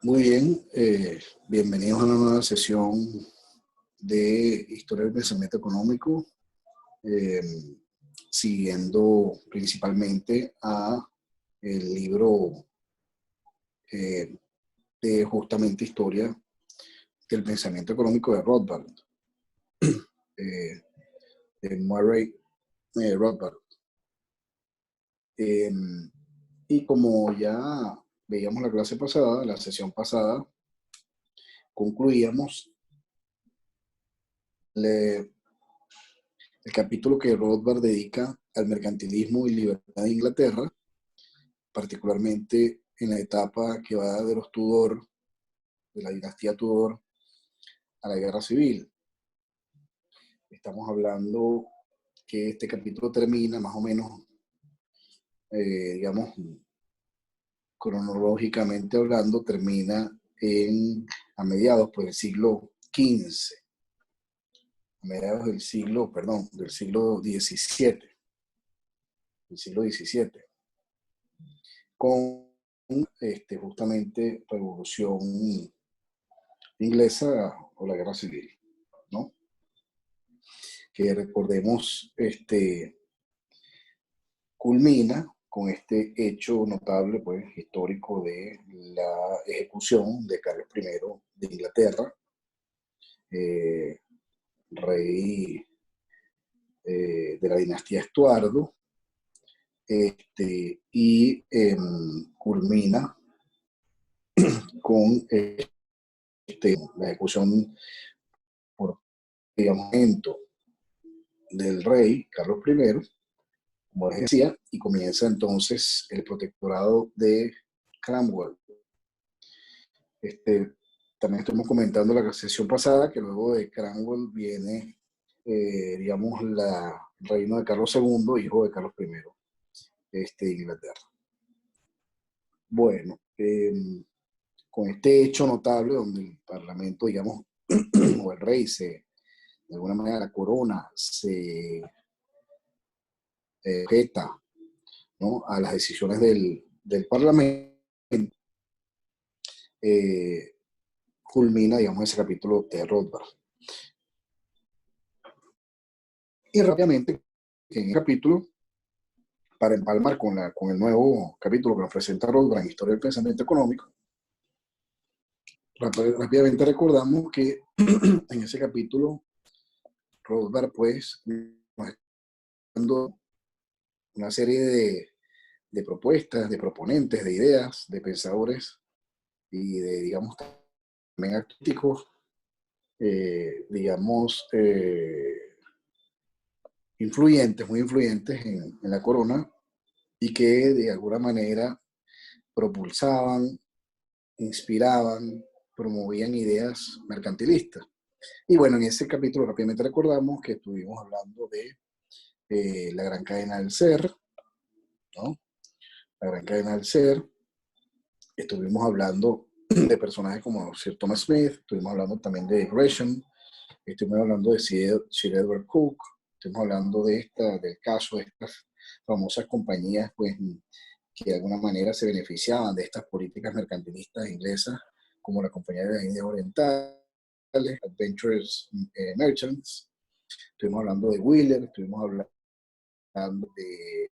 Muy bien, bienvenidos a una nueva sesión de Historia del Pensamiento Económico, eh, siguiendo principalmente a el libro de justamente Historia del Pensamiento Económico de Rothbard, eh, de Murray Rothbard. Y como ya veíamos la clase pasada, la sesión pasada, concluíamos el capítulo que Rothbard dedica al mercantilismo y libertad de Inglaterra, particularmente en la etapa que va de los Tudor, de la dinastía Tudor, a la Guerra Civil. Estamos hablando que este capítulo termina más o menos, digamos, cronológicamente hablando, termina a mediados del siglo XV, a mediados del siglo XVII, con justamente Revolución Inglesa o la Guerra Civil, ¿no? Que recordemos, culmina con este hecho notable, pues, histórico de la ejecución de Carlos I de Inglaterra, rey de la dinastía Estuardo, y culmina con la ejecución por digamos del rey Carlos I, como les decía, y comienza entonces el protectorado de Cromwell. También estuvimos comentando la sesión pasada que luego de Cromwell viene, digamos, el reino de Carlos II, hijo de Carlos I, de Inglaterra. Bueno, con este hecho notable donde el parlamento, digamos, o el rey de alguna manera la corona se sujeta, ¿no?, a las decisiones del parlamento, culmina, digamos, ese capítulo de Rothbard. Y rápidamente, en el capítulo, para empalmar con el nuevo capítulo que nos presenta Rothbard en Historia del Pensamiento Económico, rápidamente recordamos que en ese capítulo Rothbard, pues, nos está dando una serie de propuestas, de proponentes, de ideas, de pensadores y de, digamos, también artísticos, digamos, influyentes, muy influyentes en la corona, y que de alguna manera propulsaban, inspiraban, promovían ideas mercantilistas. Y bueno, en ese capítulo rápidamente recordamos que estuvimos hablando de la gran cadena del ser, ¿no? La gran cadena del ser. Estuvimos hablando de personajes como Sir Thomas Smith, estuvimos hablando también de Gresham, estuvimos hablando de Sir Edward Cook, estuvimos hablando del caso de estas famosas compañías, pues, que de alguna manera se beneficiaban de estas políticas mercantilistas inglesas, como la Compañía de las Indias Orientales, Adventurers Merchants. Estuvimos hablando de Wheeler, estuvimos hablando de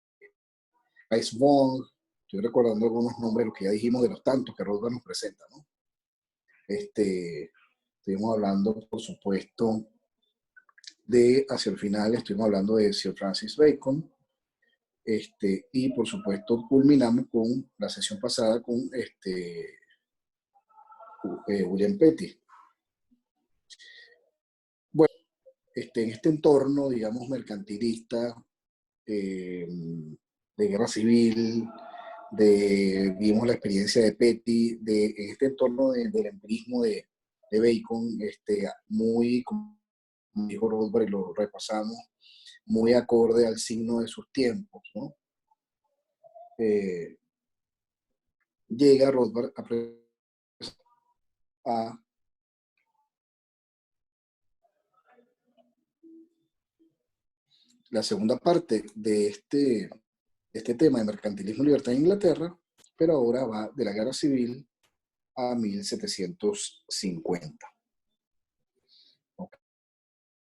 Price Bond. Estoy recordando algunos nombres, los que ya dijimos, de los tantos que Rothbard nos presenta, ¿no? Estuvimos hablando, por supuesto, hacia el final, estuvimos hablando de Sir Francis Bacon, y por supuesto culminamos con la sesión pasada con William Petty. Bueno, en este entorno, digamos, mercantilista, de guerra civil, vimos la experiencia de Petty, en este entorno del empirismo de Bacon, muy, como dijo Rothbard y lo repasamos, muy acorde al signo de sus tiempos, ¿no? Llega Rothbard a la segunda parte de este tema de mercantilismo y libertad en Inglaterra, pero ahora va de la guerra civil a 1750. ¿Ok?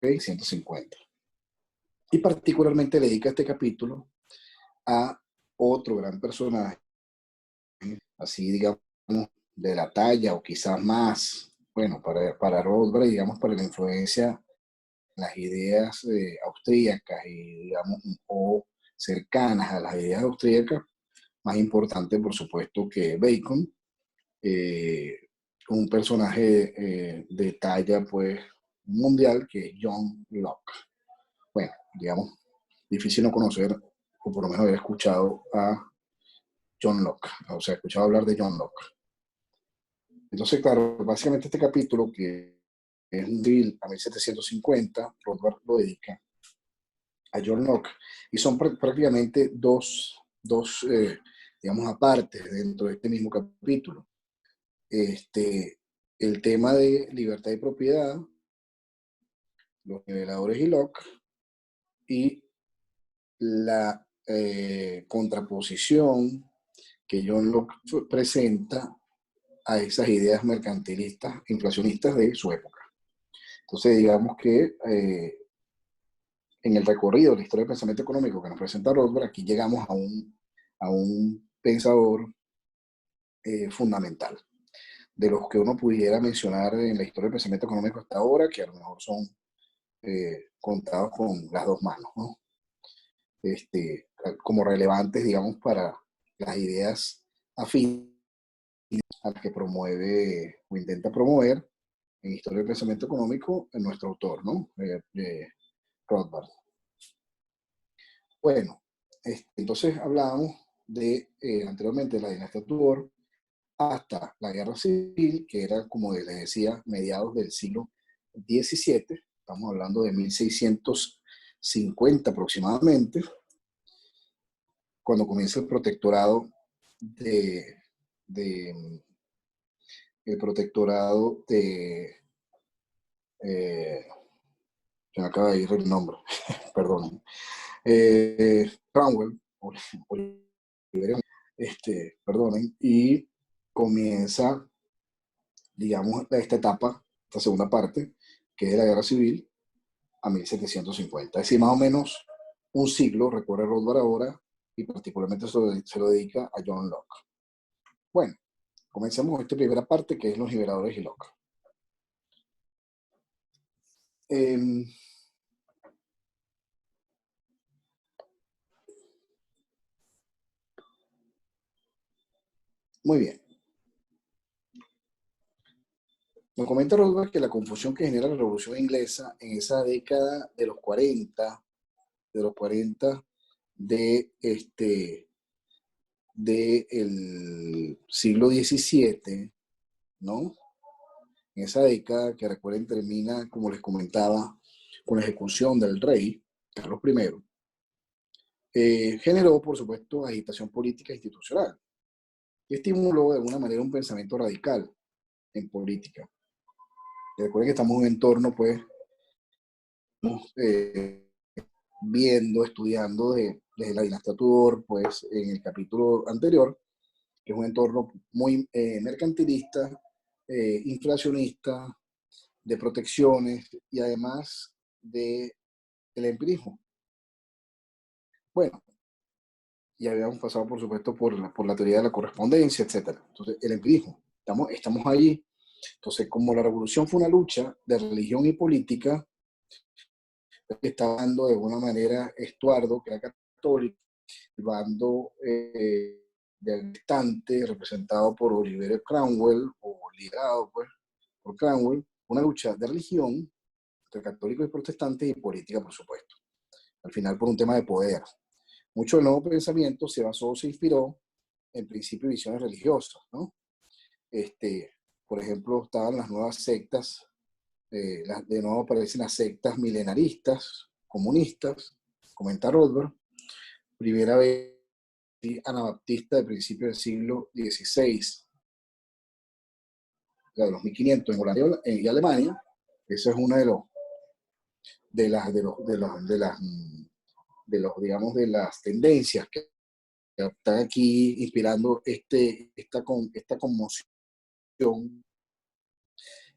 150. Y particularmente le dedica este capítulo a otro gran personaje, así digamos, de la talla o quizás más, bueno, para Rothbard, digamos, para la influencia, las ideas austríacas y, digamos, o cercanas a las ideas austríacas, más importante, por supuesto, que Bacon, eh, un personaje de talla, pues, mundial, que es John Locke. Bueno, digamos, difícil no conocer, o por lo menos haber escuchado a John Locke, o sea, escuchado hablar de John Locke. Entonces, claro, básicamente este capítulo, que es un drill a 1750, Rothbard lo dedica a John Locke, y son prácticamente dos digamos, apartes dentro de este mismo capítulo. El tema de libertad y propiedad, los niveladores y Locke, y la contraposición que John Locke presenta a esas ideas mercantilistas, inflacionistas de su época. Entonces, digamos que en el recorrido de la historia del pensamiento económico que nos presenta Rothbard, aquí llegamos a un pensador fundamental, de los que uno pudiera mencionar en la historia del pensamiento económico hasta ahora, que a lo mejor son contados con las dos manos, ¿no? Como relevantes, digamos, para las ideas afines a las que promueve o intenta promover en Historia del Pensamiento Económico en nuestro autor, ¿no? Rothbard. Bueno, entonces hablábamos de anteriormente la dinastía Tudor hasta la Guerra Civil, que era, como les decía, mediados del siglo XVII, estamos hablando de 1650 aproximadamente, cuando comienza el protectorado de el protectorado de eh, se me acaba de ir el nombre, perdón, Cromwell, perdonen, y comienza, digamos, esta etapa, esta segunda parte, que es de la Guerra Civil, a 1750. Es decir, más o menos un siglo recorre Rothbard ahora, y particularmente se lo dedica a John Locke. Bueno, comencemos con esta primera parte, que es los liberadores y Locke. Eh, Muy bien. Nos comenta Rothbard que la confusión que genera la Revolución Inglesa en esa década de los 40, de del siglo XVII, ¿no? En esa década, que recuerden termina, como les comentaba, con la ejecución del rey, Carlos I, generó, por supuesto, agitación política e institucional y estimuló de alguna manera un pensamiento radical en política. Recuerden que estamos en un entorno, pues, eh, viendo, estudiando desde la dinastía Tudor, pues, en el capítulo anterior, que es un entorno muy mercantilista, inflacionista, de protecciones y además del empirismo. Bueno, ya habíamos pasado, por supuesto, por la teoría de la correspondencia, etc. Entonces, el empirismo, estamos allí. Entonces, como la revolución fue una lucha de religión y política, estaba dando de alguna manera Estuardo, que era católico, el bando del estante, representado por Oliver Cromwell, o liderado pues, por Cromwell, una lucha de religión entre católicos y protestantes y política, por supuesto. Al final, por un tema de poder. Mucho del nuevo pensamiento se inspiró en principios y visiones religiosas, ¿no? Por ejemplo, estaban las nuevas sectas, de nuevo aparecen las sectas milenaristas, comunistas, comenta Rothbard, primera vez anabaptista de principios del siglo XVI, de los 1500 en Holanda y Alemania. Eso es una digamos, de las tendencias que están aquí inspirando esta conmoción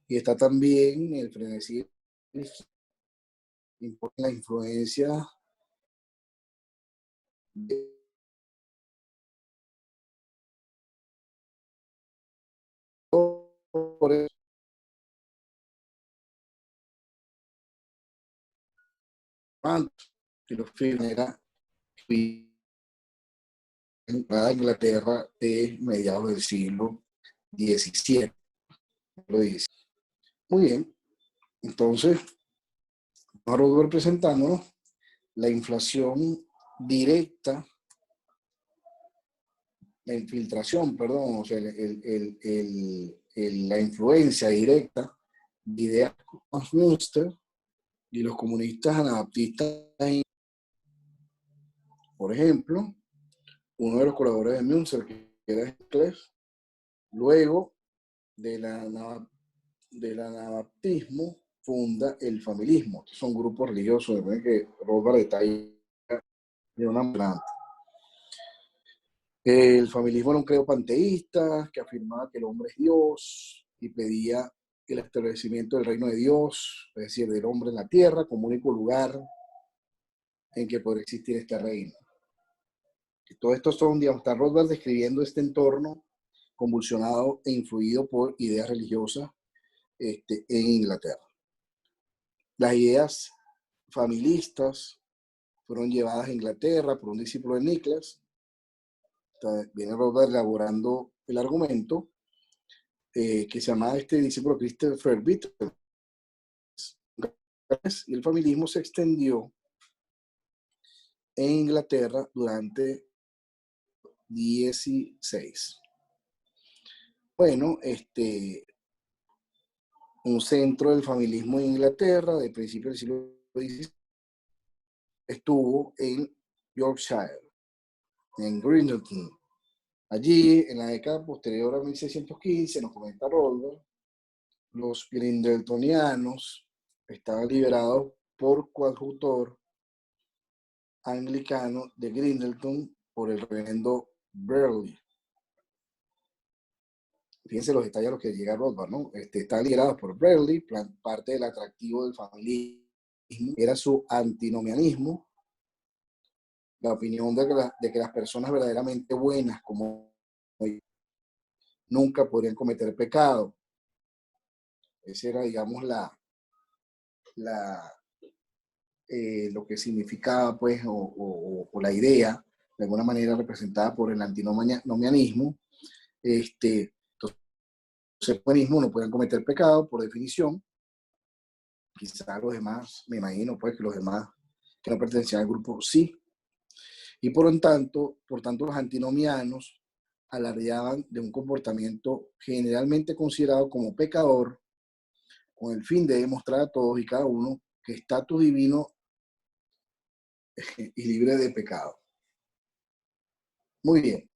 y está también el frenesí, la influencia de por eso, que los filmes era a Inglaterra de mediados del siglo XVII. Lo dice. Muy bien, entonces, ahora presentándonos la inflación directa, la infiltración, perdón, o sea, la influencia directa de ideas como Münster y los comunistas anabaptistas. Por ejemplo, uno de los colaboradores de Münster, que era Heckler, luego del anabaptismo, funda el familismo, que son grupos religiosos, que Rothbard detalla de una manera. El familismo era un credo panteísta que afirmaba que el hombre es Dios y pedía el establecimiento del reino de Dios, es decir, del hombre en la tierra, como único lugar en que podría existir este reino. Y todo esto son, digamos, está Rothbard describiendo este entorno convulsionado e influido por ideas religiosas en Inglaterra. Las ideas familistas fueron llevadas a Inglaterra por un discípulo de Niklas. Viene Rothbard elaborando el argumento que se llamaba este discípulo Christopher Beatles. Y el familismo se extendió en Inglaterra durante 16. Bueno, un centro del familismo en Inglaterra de principios del siglo XVI estuvo en Yorkshire, en Grindleton. Allí, en la década posterior a 1615, nos comenta Rothbard, los Grindletonianos estaban liderados por coadjutor anglicano de Grindleton por el reverendo Burley. Fíjense los detalles a los que llega Rothbard, ¿no? Están liderados por Burley, parte del atractivo del familismo era su antinomianismo, la opinión de que las personas verdaderamente buenas como nunca podrían cometer pecado. Esa era, digamos, lo que significaba, pues, o la idea, de alguna manera representada por el antinomianismo. Entonces, el buenismo no pueden cometer pecado, por definición. Quizás los demás, me imagino, pues, que los demás que no pertenecían al grupo sí. Y por tanto, los antinomianos alardeaban de un comportamiento generalmente considerado como pecador, con el fin de demostrar a todos y cada uno que estatus divino y libre de pecado. Muy bien.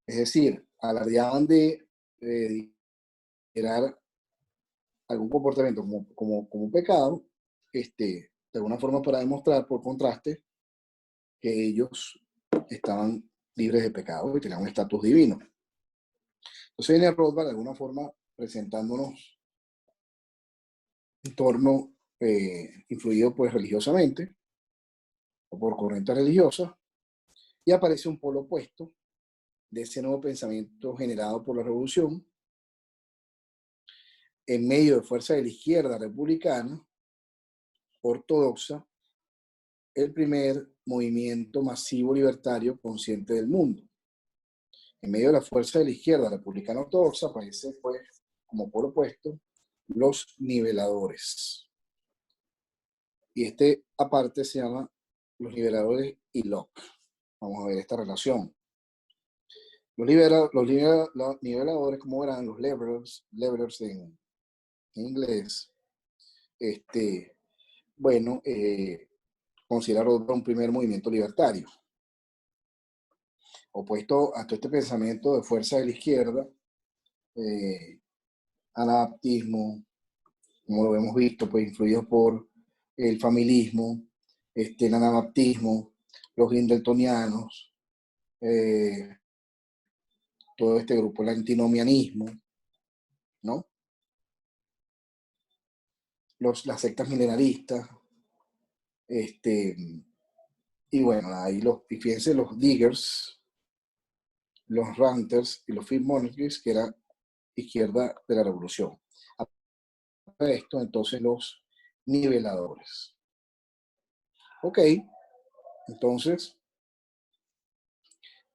Es decir, alardeaban de generar algún comportamiento como pecado, de alguna forma para demostrar, por contraste, que ellos estaban libres de pecado y tenían un estatus divino. Entonces viene Rothbard de alguna forma presentándonos un entorno influido pues religiosamente o por corrientes religiosas, y aparece un polo opuesto de ese nuevo pensamiento generado por la revolución en medio de fuerzas de la izquierda republicana ortodoxa, el primer movimiento masivo libertario consciente del mundo. En medio de la fuerza de la izquierda republicana ortodoxa aparece pues como polo opuesto los niveladores. Y aparte se llama los niveladores y Locke. Vamos a ver esta relación. Los niveladores, como verán, los levelers en inglés, bueno, considera un primer movimiento libertario, opuesto a todo este pensamiento de fuerza de la izquierda, anabaptismo, como lo hemos visto, pues influidos por el familismo, el anabaptismo, los grindletonianos, todo este grupo, el antinomianismo, ¿no? Las sectas milenaristas, este, y bueno, ahí y fíjense los diggers, los ranters y los field monarchies, que era izquierda de la revolución. A esto, entonces, los niveladores. Ok, entonces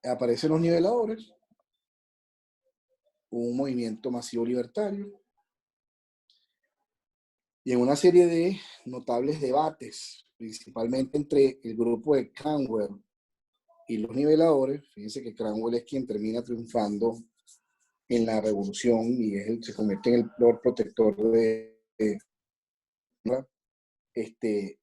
aparecen los niveladores, un movimiento masivo libertario, y en una serie de notables debates, principalmente entre el grupo de Cranwell y los niveladores. Fíjense que Cranwell es quien termina triunfando en la revolución y se convierte en el Lord Protector en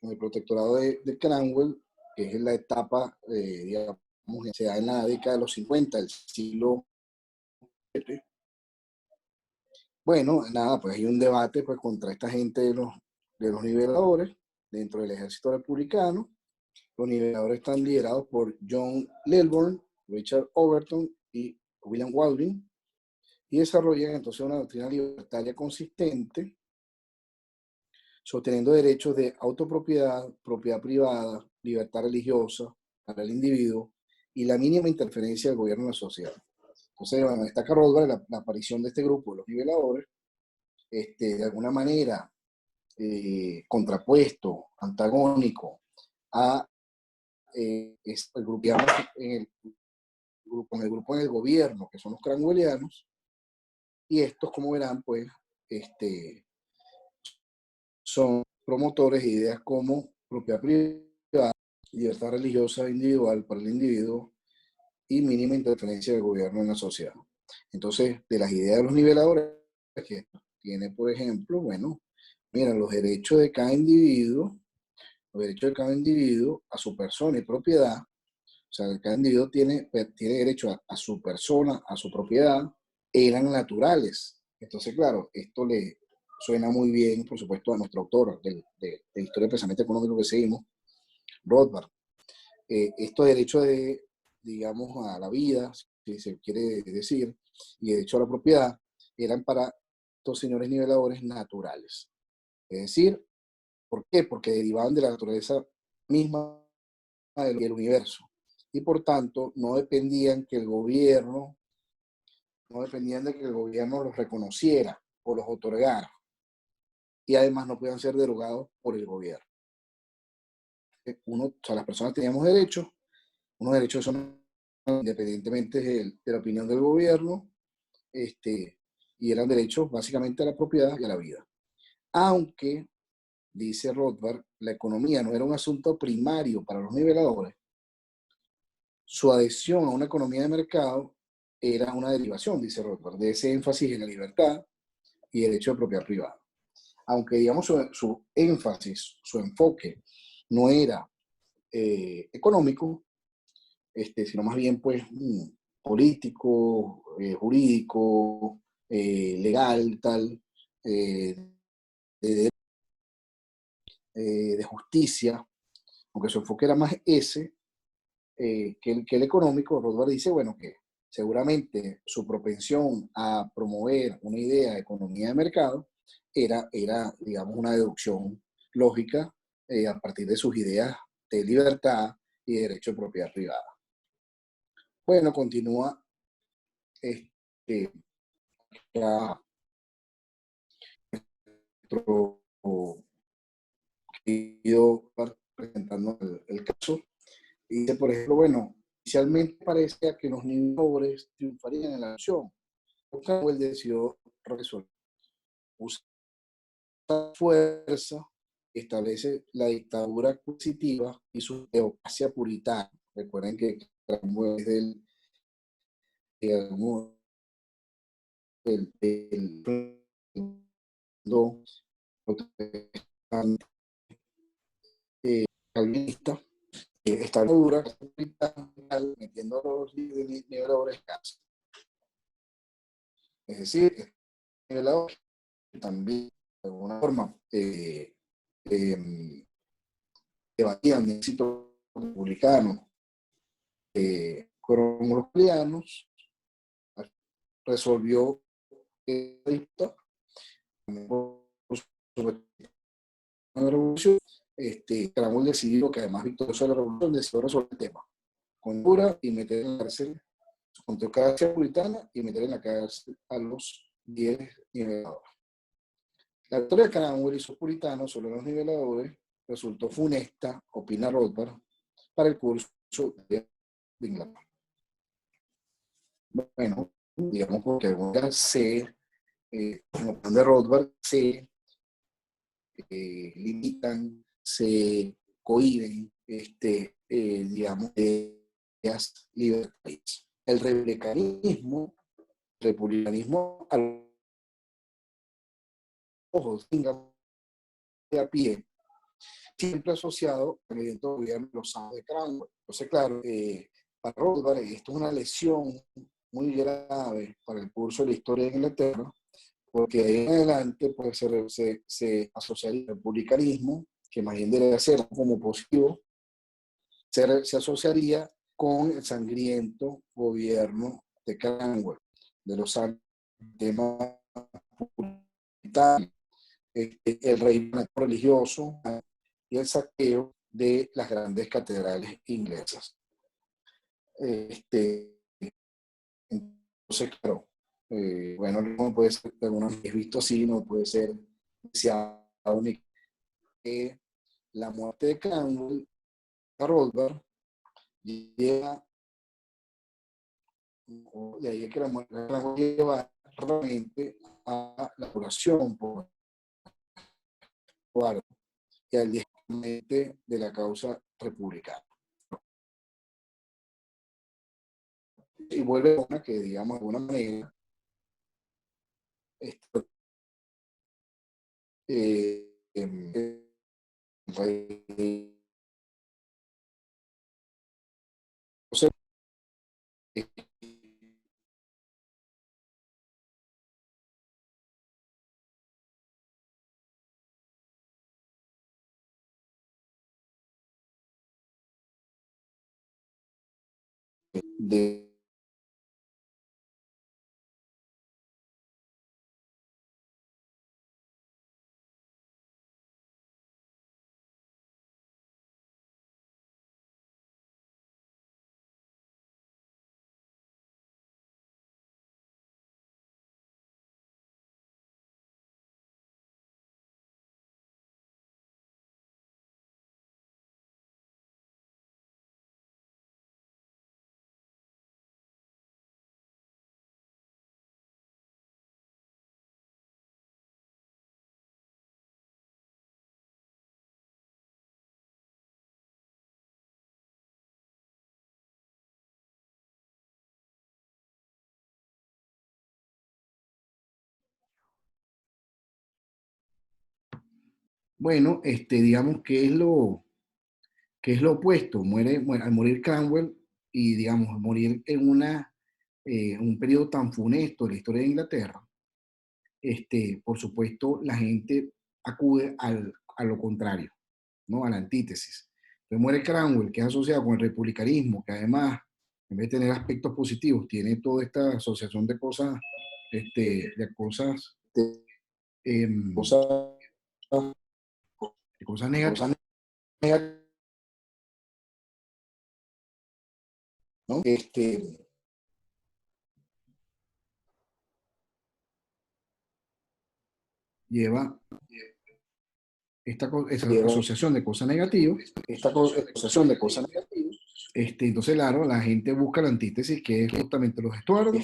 el protectorado de Cranwell, que es en la etapa, digamos, que se da en la década de los 50 del siglo VII. Bueno, nada, pues hay un debate pues, contra esta gente de los niveladores dentro del ejército republicano. Los niveladores están liderados por John Lilburn, Richard Overton y William Walding, y desarrollan entonces una doctrina libertaria consistente, sosteniendo derechos de autopropiedad, propiedad privada, libertad religiosa para el individuo y la mínima interferencia del gobierno en la sociedad. Entonces, bueno, destaca Rothbard la aparición de este grupo, los niveladores, de alguna manera contrapuesto, antagónico a el grupo, digamos, en el gobierno, que son los cranwellianos, y estos, como verán, pues, son promotores de ideas como propiedad privada, libertad religiosa individual para el individuo y mínima interferencia del gobierno en la sociedad. Entonces, de las ideas de los niveladores, que tiene, por ejemplo, bueno, mira, los derechos de cada individuo a su persona y propiedad. O sea, cada individuo tiene derecho a su persona, a su propiedad, eran naturales. Entonces, claro, esto le suena muy bien, por supuesto, a nuestro autor de Historia del Pensamiento Económico que seguimos, Rothbard. Estos derechos digamos, a la vida, si se quiere decir, y derecho a la propiedad, eran para estos señores niveladores naturales. Es decir, ¿por qué? Porque derivaban de la naturaleza misma del universo. Y por tanto, no dependían de que el gobierno los reconociera o los otorgara. Y además no podían ser derogados por el gobierno. O sea, las personas teníamos derechos, unos derechos son independientemente de la opinión del gobierno, y eran derechos básicamente a la propiedad y a la vida. Aunque, dice Rothbard, la economía no era un asunto primario para los niveladores, su adhesión a una economía de mercado era una derivación, dice Rothbard, de ese énfasis en la libertad y derecho de propiedad privada. Aunque, digamos, su énfasis, su enfoque, no era económico, sino más bien, pues, político, jurídico, legal, tal, de, de justicia, aunque su enfoque era más ese, que el económico. Rothbard dice, bueno, que seguramente su propensión a promover una idea de economía de mercado era digamos, una deducción lógica a partir de sus ideas de libertad y de derecho de propiedad privada. Bueno, continúa ya nuestro querido presentando el caso. Y dice, por ejemplo, bueno, inicialmente parecía que los niveladores triunfarían en la acción. Cowell decidió resolver, usa fuerza, establece la dictadura coercitiva y su teocracia puritana. Recuerden que Cromwell es digamos, del protestante calvinista, esta dictadura metiendo a los niveladores en casa. Es decir, niveladores también de alguna forma debatían de éxito republicano con los pleianos, resolvió por su revolución, Cromwell decidió que además victorioso de la revolución, decidió resolver el tema con cura y meter en la cárcel contra cada puritana y meter en la cárcel a los 10 niveladores. La victoria de Cromwell y sus puritanos sobre los niveladores resultó funesta, opina Rothbard, para el curso de Inglaterra. Bueno, digamos porque algunas en opinión de Rothbard, se limitan, se cohiben, digamos, de las libertades. El republicanismo a los ojos de a pie, siempre asociado al movimiento de gobierno de los años de Cromwell. Entonces, claro, para Rothbard esto es una lesión muy grave para el curso de la historia de Inglaterra, porque ahí en adelante pues, se asociaría al republicanismo, que más bien debe ser como positivo, se asociaría con el sangriento gobierno de Cromwell, de los temas puritanos, el régimen religioso y el saqueo de las grandes catedrales inglesas. Entonces, claro, bueno, no puede ser, algunos es visto así, no puede ser único que la muerte de Cromwell a Rothbard lleva, de ahí que la muerte de Cromwell lleva realmente a la oración por Eduardo y al directamente de la causa republicana. Y vuelve a una que, digamos, de alguna manera, esto, de bueno, digamos que es lo opuesto, al morir Cromwell y, digamos, morir en un periodo tan funesto de la historia de Inglaterra, por supuesto, la gente acude a lo contrario, ¿no? A la antítesis. Entonces muere Cromwell, que es asociado con el republicanismo, que además, en vez de tener aspectos positivos, tiene toda esta asociación de cosas, de cosas, cosas, de cosas negativas, ¿no? Lleva esa asociación de cosas negativas, entonces, claro, la gente busca la antítesis, que es justamente los estuardos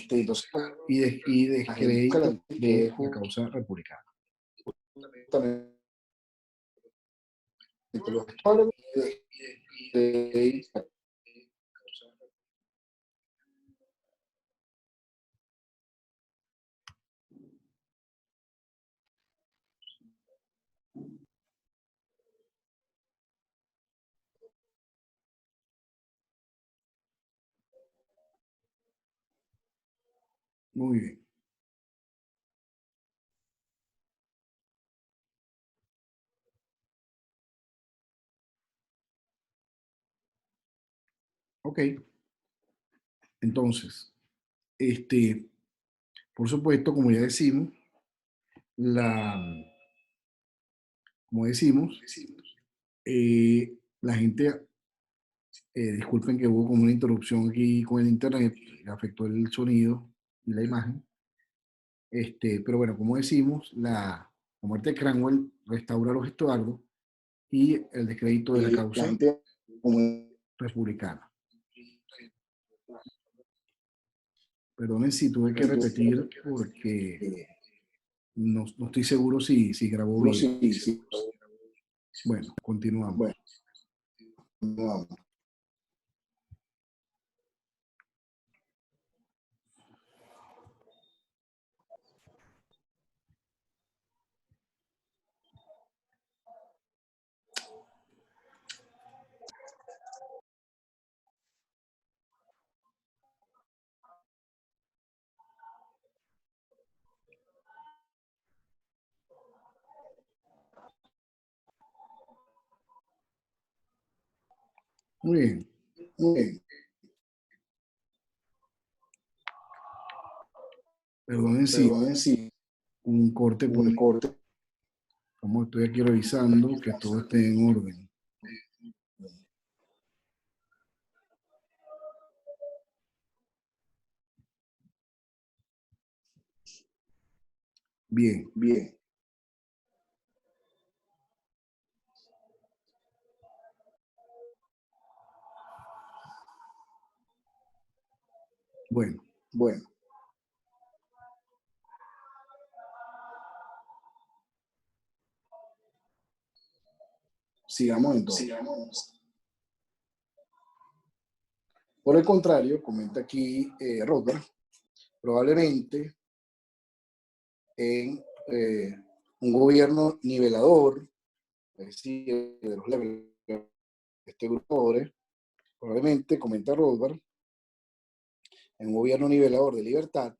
y descrédito de la causa republicana. Los estuardos Muy bien. Ok. Entonces, Por supuesto, como ya decimos, la, como decimos, la gente, disculpen que hubo como una interrupción aquí con el internet, que afectó el sonido y la imagen. Pero bueno, como decimos, la muerte de Cranwell restaura los estuardos y el descrédito de la La causa gente, como republicana. Perdonen si tuve que repetir porque no estoy seguro si grabó bien. sí, sí. Bueno, continuamos. Bueno, no, Muy bien. muy bien. Perdonen si Perdonen si un corte por un aquí. corte. Como estoy aquí revisando que todo esté en orden. Bien. Bien. Bueno, Bueno, sigamos entonces. Por el contrario, comenta aquí Rothbard, probablemente en un gobierno nivelador, es decir, de los levels de este grupo, probablemente, comenta Rothbard, en un gobierno nivelador de libertad,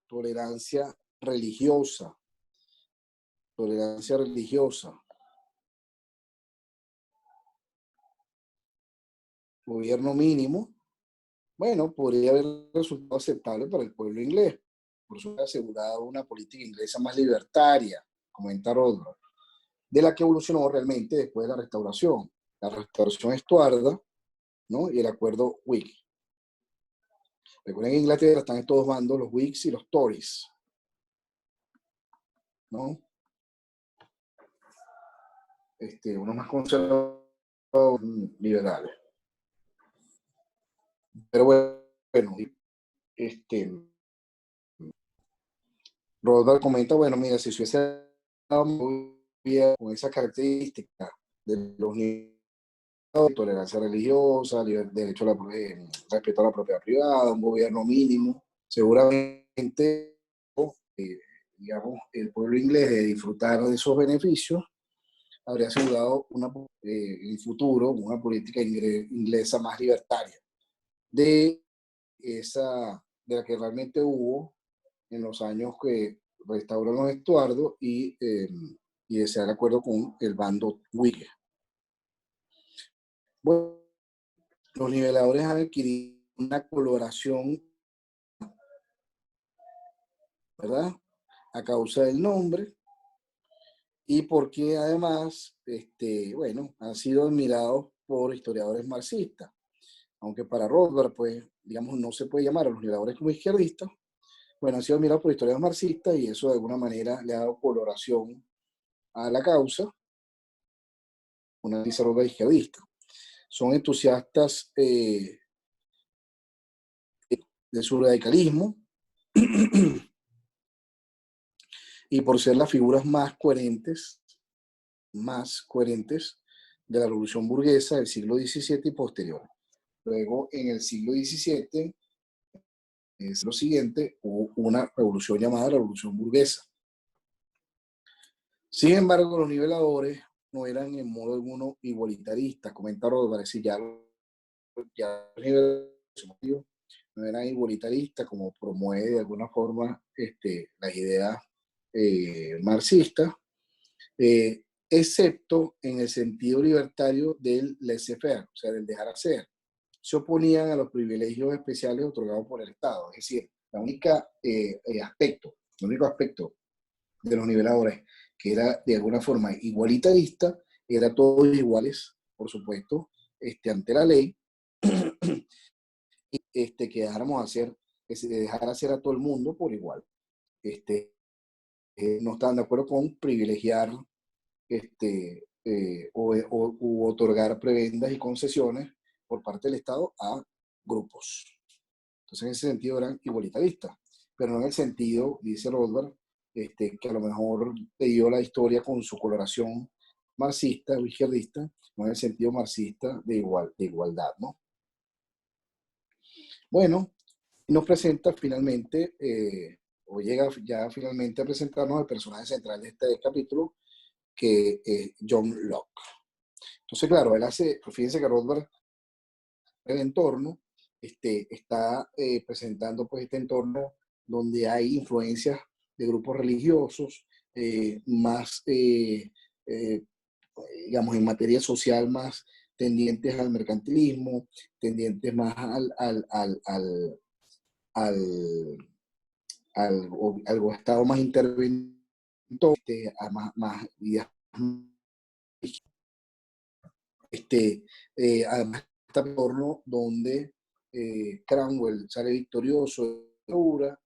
tolerancia religiosa, gobierno mínimo, bueno, podría haber resultado aceptable para el pueblo inglés. Por eso ha asegurado una política inglesa más libertaria, comenta Rothbard, de la que evolucionó realmente después de la restauración estuarda, ¿no? Y el acuerdo Whig. Recuerden que en Inglaterra están estos dos bandos, los Whigs y los Tories, ¿no? Unos más conservadores, liberales. Pero bueno, Rothbard comenta, bueno, mira, si se hubiese dado con esa característica de los niveles de tolerancia religiosa, derecho a respeto a la propiedad privada, un gobierno mínimo, seguramente, digamos, el pueblo inglés de disfrutar de esos beneficios habría asegurado en el futuro una política inglesa más libertaria de la que realmente hubo en los años que restauró los estuardos y de ser de acuerdo con el bando Whig. Bueno, los niveladores han adquirido una coloración, ¿verdad? A causa del nombre y porque además, bueno, han sido admirados por historiadores marxistas. Aunque para Rothbard, pues, digamos, no se puede llamar a los niveladores como izquierdistas, bueno, han sido admirados por historiadores marxistas y eso de alguna manera le ha dado coloración a la causa, una dice Rothbard izquierdista. Son entusiastas de su radicalismo y por ser las figuras más coherentes de la revolución burguesa del siglo XVII y posterior. Luego, en el siglo XVII, es lo siguiente, hubo una revolución llamada Revolución Burguesa. Sin embargo, los niveladores no eran en modo alguno igualitaristas, comenta Rothbard, es decir, ya los niveladores no eran igualitaristas como promueve de alguna forma las ideas marxistas, excepto en el sentido libertario del laissez-faire, o sea, del dejar hacer. Se oponían a los privilegios especiales otorgados por el Estado, es decir, La única el único aspecto de los niveladores que era de alguna forma igualitarista, era todos iguales, por supuesto, ante la ley, y que dejáramos hacer, que se dejara hacer a todo el mundo por igual. No estaban de acuerdo con privilegiar u otorgar prebendas y concesiones por parte del Estado a grupos. Entonces, en ese sentido eran igualitaristas, pero no en el sentido, dice Rothbard, que a lo mejor dio la historia con su coloración marxista o izquierdista, no en el sentido marxista de igualdad, ¿no? Bueno, nos presenta finalmente, o llega ya finalmente a presentarnos el personaje central de este capítulo, que es John Locke. Entonces, claro, él hace, fíjense que Rothbard, el entorno, está presentando pues este entorno donde hay influencias de grupos religiosos, más, digamos, en materia social más tendientes al mercantilismo, tendientes más al, al estado más interventor, a más ideas, además este entorno donde Cromwell sale victorioso de la dictadura,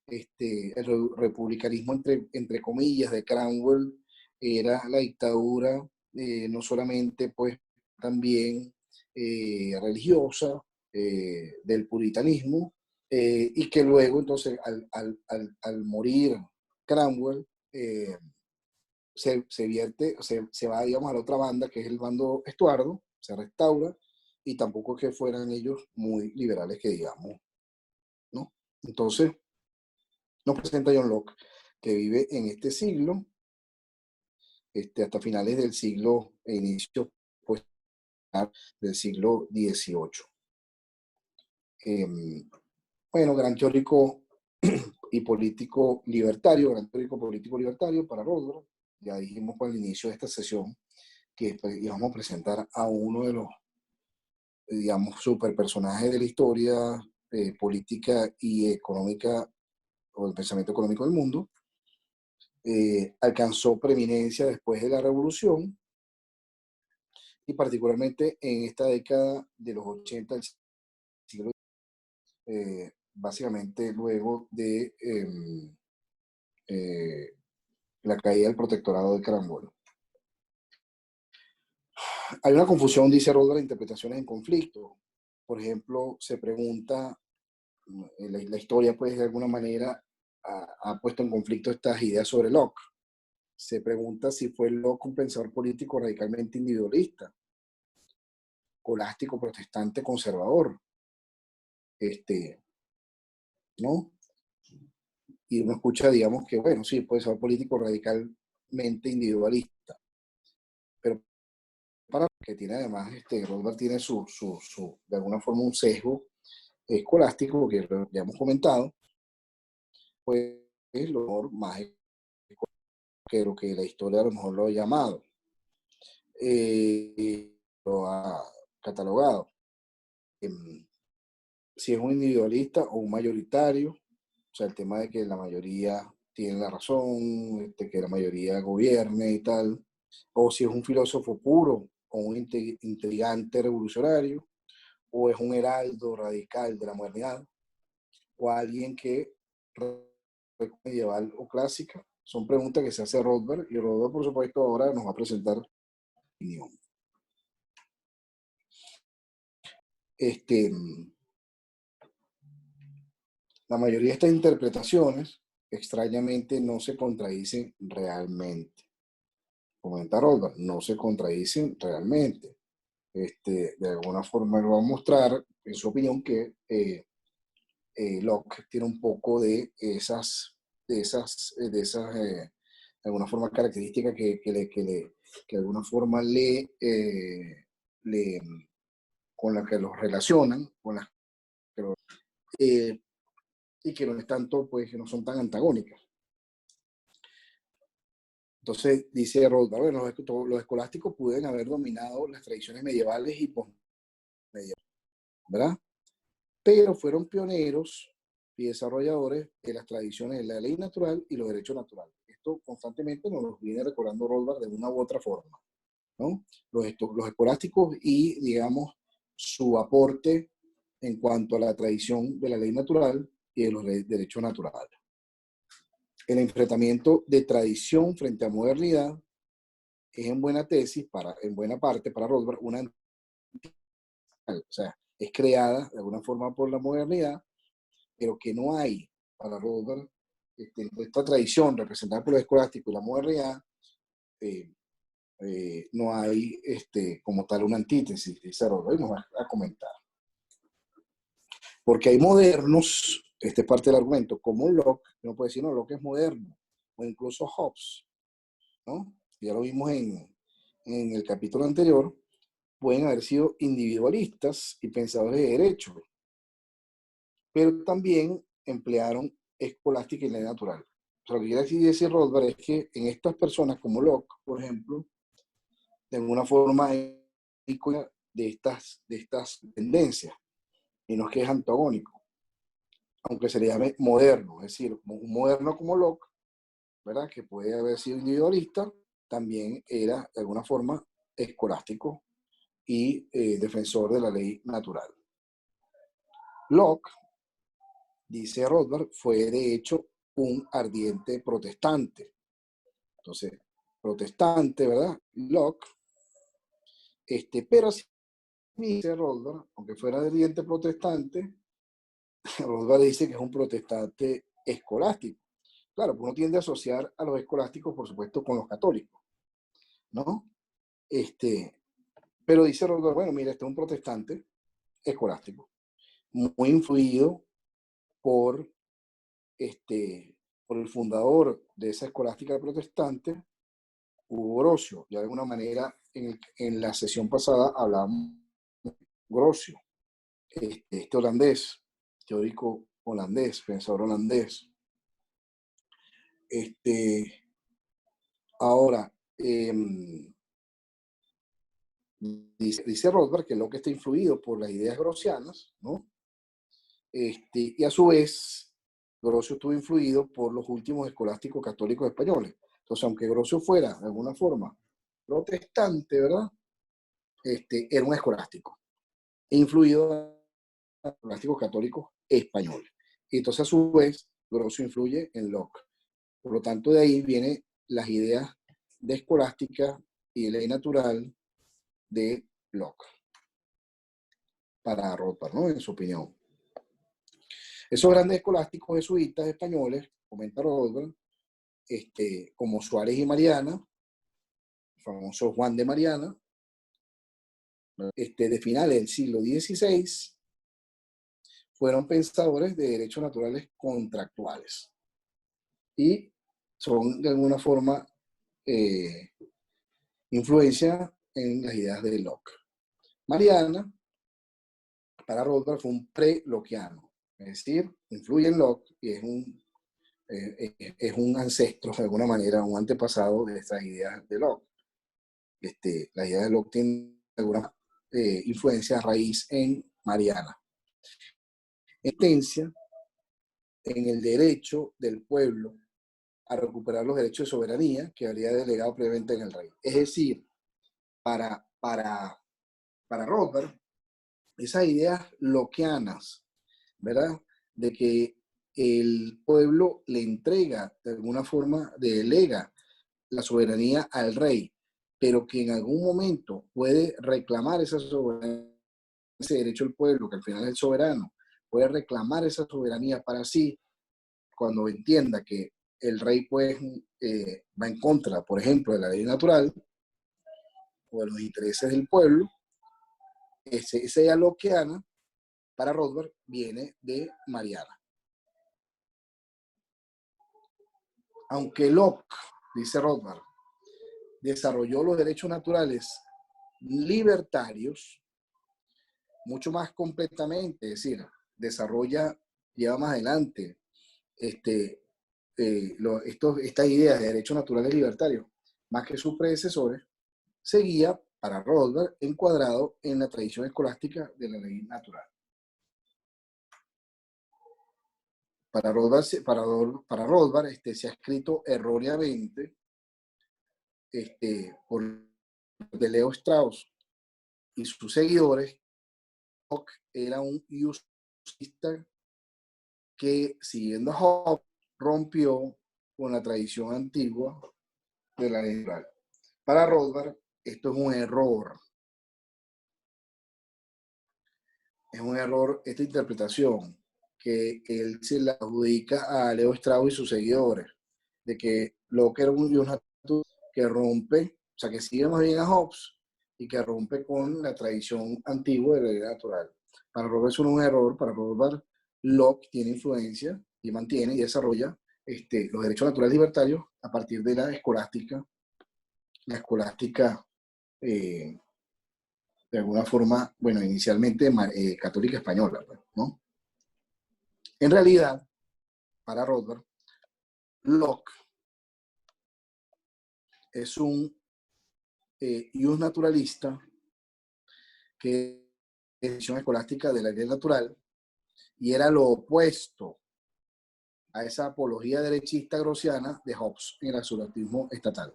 el republicanismo entre comillas de Cromwell era la dictadura no solamente pues también religiosa del puritanismo, y que luego entonces al morir Cromwell se vierte, se va, digamos, a la otra banda, que es el bando Estuardo, se restaura, y tampoco es que fueran ellos muy liberales, que digamos, ¿no? Entonces, nos presenta John Locke, que vive en este siglo, hasta finales del siglo, e inicio, pues, del siglo XVIII. Bueno, gran teórico y político libertario, gran teórico político libertario para Rothbard. Ya dijimos al inicio de esta sesión que íbamos a presentar a uno de los, digamos, super personajes de la historia política y económica, o el pensamiento económico del mundo. Alcanzó preeminencia después de la Revolución, y particularmente en esta década de los 80 del siglo básicamente luego de la caída del protectorado de Cromwell. Hay una confusión, dice Rothbard, de interpretaciones en conflicto. Por ejemplo, se pregunta, la historia pues de alguna manera ha puesto en conflicto estas ideas sobre Locke. Se pregunta si fue Locke un pensador político radicalmente individualista, escolástico, protestante, conservador, ¿no? Y uno escucha, digamos, que bueno, sí, puede ser político radicalmente individualista, pero para que tiene además, Rothbard tiene de alguna forma un sesgo escolástico, que ya hemos comentado, pues es lo mejor más que lo que la historia a lo mejor lo ha llamado, lo ha catalogado. Si es un individualista o un mayoritario, o sea, el tema de que la mayoría tiene la razón, que la mayoría gobierne y tal, o si es un filósofo puro o un intrigante revolucionario, o es un heraldo radical de la modernidad, o alguien que medieval o clásica. Son preguntas que se hace Rothbard, y Rothbard, por supuesto, ahora nos va a presentar opinión. La mayoría de estas interpretaciones, extrañamente, no se contradicen realmente. Comenta Rothbard, no se contradicen realmente. De alguna forma él va a mostrar, en su opinión, que Locke tiene un poco de esas de alguna forma características que de alguna forma con las que los relacionan, con las que y que no es tanto, pues, que no son tan antagónicas. Entonces, dice Rothbard, bueno, los escolásticos pudieron haber dominado las tradiciones medievales y posmedievales, ¿verdad? Pero fueron pioneros y desarrolladores de las tradiciones de la ley natural y los derechos naturales. Esto constantemente nos lo viene recordando Rothbard de una u otra forma, ¿no? Los escolásticos y, digamos, su aporte en cuanto a la tradición de la ley natural y de los derechos naturales. El enfrentamiento de tradición frente a modernidad es en buena tesis, en buena parte para Rothbard, o sea, es creada de alguna forma por la modernidad, pero que no hay para Rothbard esta tradición representada por los escolásticos y la modernidad, no hay como tal una antítesis, dice Rothbard, y nos va a comentar. Porque hay modernos, esta es parte del argumento, como Locke, no puede decir, no, Locke es moderno, o incluso Hobbes, ¿no? Ya lo vimos en el capítulo anterior, pueden haber sido individualistas y pensadores de derecho, pero también emplearon escolástica y ley natural. O sea, lo que quiere decir Rothbard es que en estas personas como Locke, por ejemplo, de alguna forma de estas tendencias, y no es que es antagónico, aunque se le llame moderno, es decir, un moderno como Locke, ¿verdad? Que puede haber sido individualista, también era de alguna forma escolástico y defensor de la ley natural. Locke, dice Rothbard, fue de hecho un ardiente protestante. Entonces, protestante, ¿verdad? Locke, pero así dice Rothbard, aunque fuera ardiente protestante, Rothbard dice que es un protestante escolástico. Claro, uno tiende a asociar a los escolásticos, por supuesto, con los católicos, ¿no? Pero dice Rothbard, bueno, mira, este es un protestante escolástico, muy influido por, por el fundador de esa escolástica protestante, Hugo Grocio. Ya de alguna manera, en la sesión pasada hablábamos de Grocio, este holandés, teórico holandés, pensador holandés. Ahora, dice Rothbard que Locke está influido por las ideas grocianas, ¿no? Y a su vez, Grocio estuvo influido por los últimos escolásticos católicos españoles. Entonces, aunque Grocio fuera, de alguna forma, protestante, ¿verdad? Era un escolástico, influido por escolásticos católicos españoles. Y entonces, a su vez, Grocio influye en Locke. Por lo tanto, de ahí vienen las ideas de escolástica y de ley natural de Locke, para Rothbard, ¿no? En su opinión. Esos grandes escolásticos jesuitas españoles, comenta Rothbard, como Suárez y Mariana, el famoso Juan de Mariana, de finales del siglo XVI, fueron pensadores de derechos naturales contractuales y son de alguna forma influencia en las ideas de Locke. Mariana, para Rothbard, fue un pre-lockeano, es decir, influye en Locke y es un ancestro, de alguna manera, un antepasado de estas ideas de Locke. Las ideas de Locke tienen alguna influencia raíz en Mariana. Esencia en el derecho del pueblo a recuperar los derechos de soberanía que habría delegado previamente en el rey. Es decir, para Rothbard, esas ideas lockeanas, ¿verdad? De que el pueblo le entrega, de alguna forma, delega la soberanía al rey, pero que en algún momento puede reclamar esa soberanía, ese derecho del pueblo, que al final es el soberano, puede reclamar esa soberanía para sí, cuando entienda que el rey pues va en contra, por ejemplo, de la ley natural o de los intereses del pueblo. Esa idea lockeana para Rothbard viene de Mariana. Aunque Locke, dice Rothbard, desarrolló los derechos naturales libertarios mucho más completamente, es decir, lleva más adelante estas ideas de derechos naturales libertarios, más que sus predecesores, seguía para Rothbard encuadrado en la tradición escolástica de la ley natural. para Rothbard se ha escrito erróneamente por de Leo Strauss y sus seguidores. Locke era un usista que, siguiendo a Hobbes, rompió con la tradición antigua de la ley natural. Para Rothbard, esto es un error. Es un error esta interpretación que él se la adjudica a Leo Strauss y sus seguidores, de que Locke era un dios natural que rompe, o sea, que sigue más bien a Hobbes y que rompe con la tradición antigua de la ley natural. Para Rothbard es un error. Para Rothbard, Locke tiene influencia y mantiene y desarrolla los derechos naturales libertarios a partir de la escolástica de alguna forma, bueno, inicialmente católica española, ¿no? En realidad, para Rothbard, Locke es un ius naturalista que es visión escolástica de la ley natural y era lo opuesto a esa apología derechista grossiana de Hobbes en el absolutismo estatal.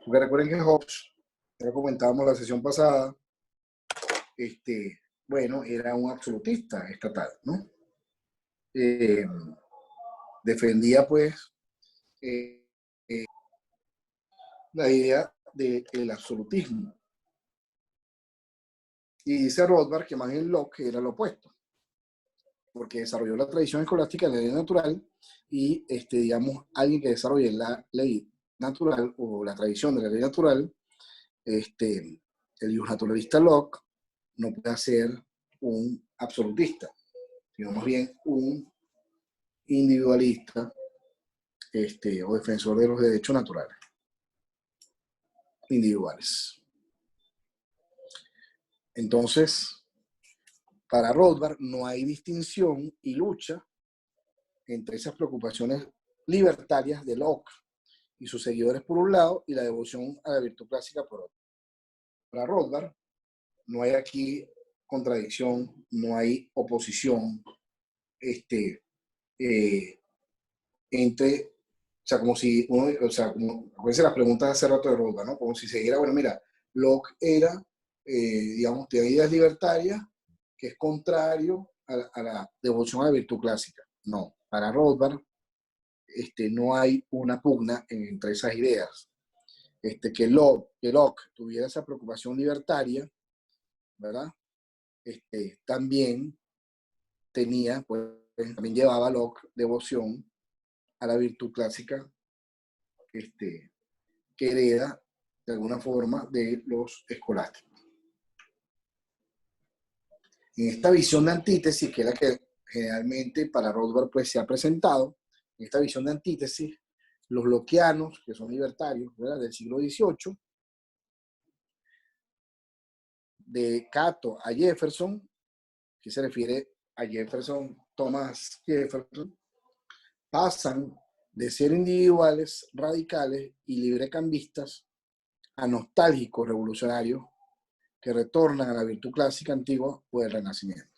Porque recuerden que Hobbes, ya comentábamos la sesión pasada, bueno, era un absolutista estatal, ¿no? Defendía, pues, la idea del absolutismo. Y dice Rothbard que más bien Locke era lo opuesto, porque desarrolló la tradición escolástica de la ley natural y, digamos, alguien que desarrolle la ley natural o la tradición de la ley natural, el naturalista Locke no puede ser un absolutista, sino más bien un individualista o defensor de los derechos naturales individuales. Entonces, para Rothbard no hay distinción y lucha entre esas preocupaciones libertarias de Locke y sus seguidores por un lado y la devoción a la virtud clásica por otro. Para Rothbard no hay aquí contradicción, no hay oposición entre, o sea, como si uno, o sea, como a veces las preguntas hace rato de Rothbard, ¿no? Como si se dijera, bueno, mira, Locke era, digamos, tiene ideas libertarias que es contrario a la devoción a la virtud clásica. No, para Rothbard no hay una pugna entre esas ideas. Que Locke tuviera esa preocupación libertaria, ¿verdad? También tenía, pues, también llevaba a Locke devoción a la virtud clásica que hereda de alguna forma de los escolásticos. En esta visión de antítesis, que es la que generalmente para Rothbard pues, se ha presentado, en esta visión de antítesis, los lockeanos, que son libertarios, ¿verdad?, del siglo XVIII, de Cato a Jefferson, que se refiere a Jefferson, Thomas Jefferson, pasan de ser individuales, radicales y librecambistas a nostálgicos revolucionarios que retornan a la virtud clásica antigua o del Renacimiento.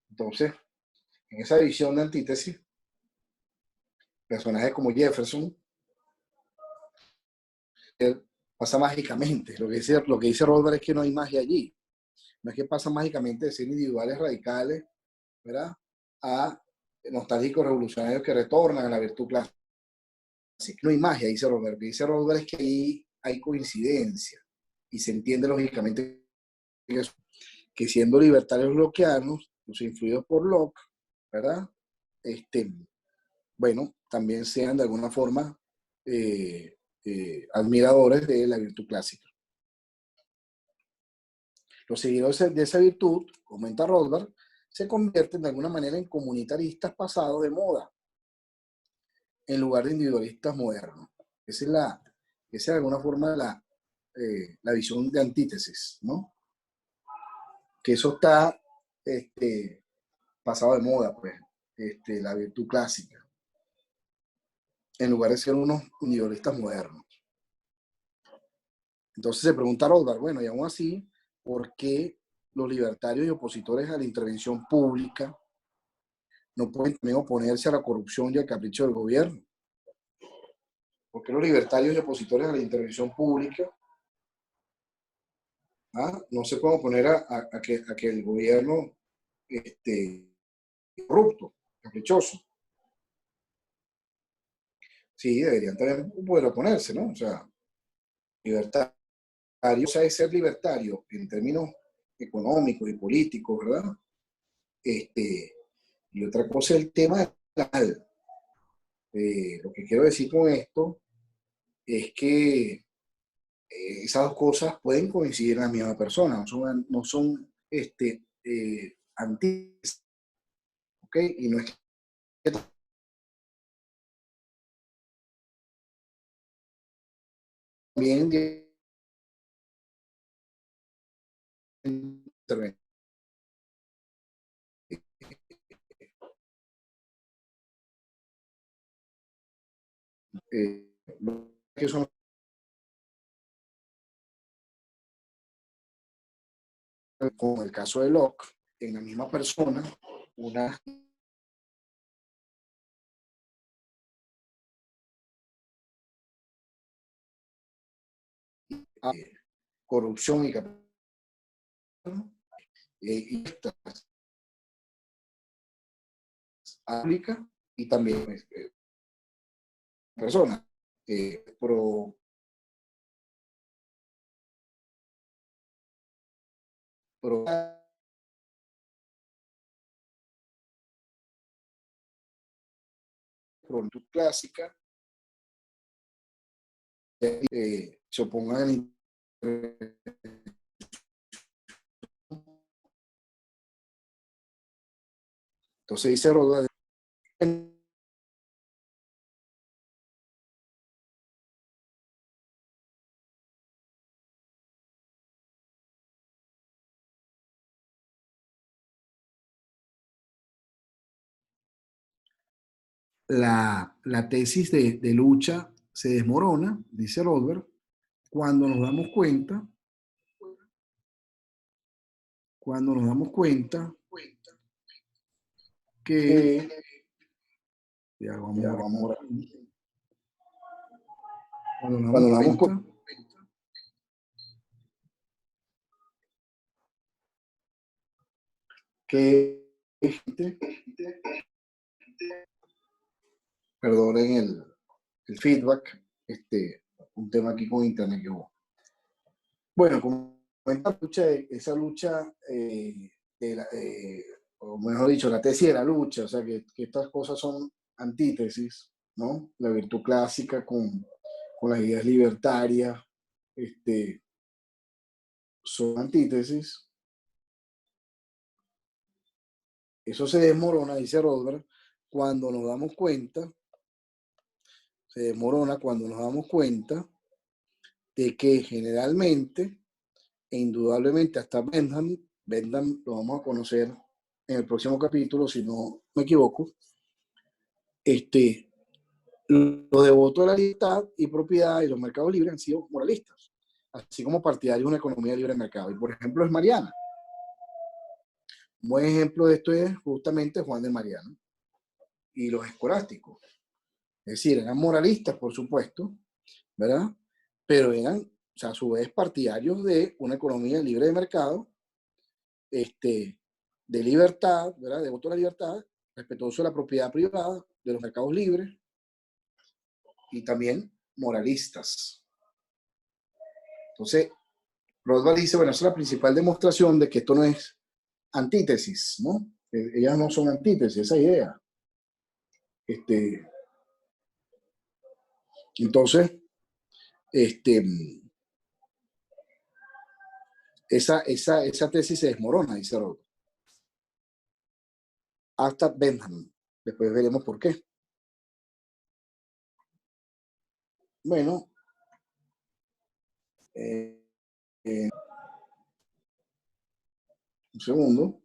Entonces, en esa visión de antítesis, personajes como Jefferson pasa mágicamente. Lo que dice Rothbard es que no hay magia allí. No es que pasa mágicamente de ser individuales radicales, ¿verdad?, a nostálgicos revolucionarios que retornan a la virtud clásica. No hay magia, dice Rothbard. Lo que dice Rothbard es que ahí hay coincidencia y se entiende lógicamente que siendo libertarios lockeanos, pues, influidos por Locke, ¿verdad?, bueno, también sean de alguna forma admiradores de la virtud clásica. Los seguidores de esa virtud, comenta Rothbard, se convierten de alguna manera en comunitaristas pasados de moda, en lugar de individualistas modernos. Esa es de alguna forma la visión de antítesis, ¿no? Que eso está pasado de moda, pues, la virtud clásica, en lugar de ser unos individualistas modernos. Entonces se pregunta Rothbard, bueno, y aún así, ¿por qué los libertarios y opositores a la intervención pública no pueden también oponerse a la corrupción y al capricho del gobierno. Porque los libertarios y opositores a la intervención pública no se pueden oponer a que el gobierno corrupto, caprichoso. Sí, deberían también poder oponerse, ¿no? O sea, libertario, o sea, es ser libertario en términos económicos y políticos, ¿verdad? Y otra cosa es el tema legal. Lo que quiero decir con esto es que esas dos cosas pueden coincidir en la misma persona, no son anti, ¿ok? Y no es que también eh, que son como el caso de Locke, en la misma persona, una corrupción y estas aplica y también personas pro, pro pronto clásica se opongan entonces dice Roda la tesis de lucha se desmorona, dice Rodberg, cuando nos damos cuenta que ya vamos, ya vamos, cuando nos cuando damos nos damos cuenta que perdonen el feedback, un tema aquí con internet que hubo. Bueno, como esa lucha o mejor dicho, la tesis de la lucha, o sea, que estas cosas son antítesis, ¿no? La virtud clásica con las ideas libertarias, son antítesis. Eso se desmorona, dice Rodberg, cuando nos damos cuenta, se desmorona cuando nos damos cuenta de que generalmente e indudablemente hasta Bentham lo vamos a conocer en el próximo capítulo, si no me equivoco, los devotos de la libertad y propiedad y los mercados libres han sido moralistas, así como partidarios de una economía de libre mercado. Y por ejemplo es Mariana. Un buen ejemplo de esto es justamente Juan de Mariana y los escolásticos. Es decir, eran moralistas, por supuesto, ¿verdad? Pero eran, o sea, a su vez, partidarios de una economía libre de mercado, de libertad, ¿verdad? De voto a la libertad, respetuoso de la propiedad privada, de los mercados libres y también moralistas. Entonces, Rothbard dice, bueno, esa es la principal demostración de que esto no es antítesis, ¿no? Ellas no son antítesis, esa idea. Entonces, este, esa tesis se desmorona, dice Rothbard. Hasta Bentham. Después veremos por qué. Bueno, un segundo.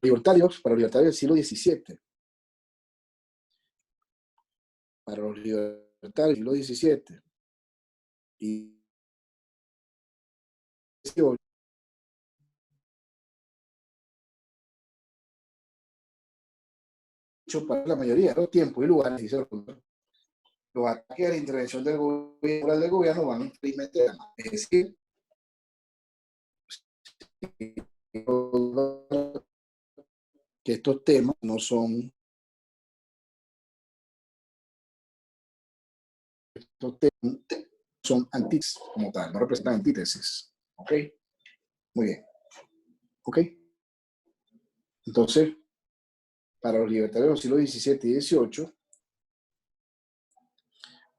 Libertarios, para los libertarios del siglo XVII. Para los libertarios del siglo XVII. Y para la mayoría de los tiempos y lugares, dice los ataques a la intervención del gobierno van felizmente, es decir, que estos temas no son antítesis como tal, no representan antítesis. ¿Ok? Muy bien. ¿Ok? Entonces, para los libertarios del siglo XVII y XVIII,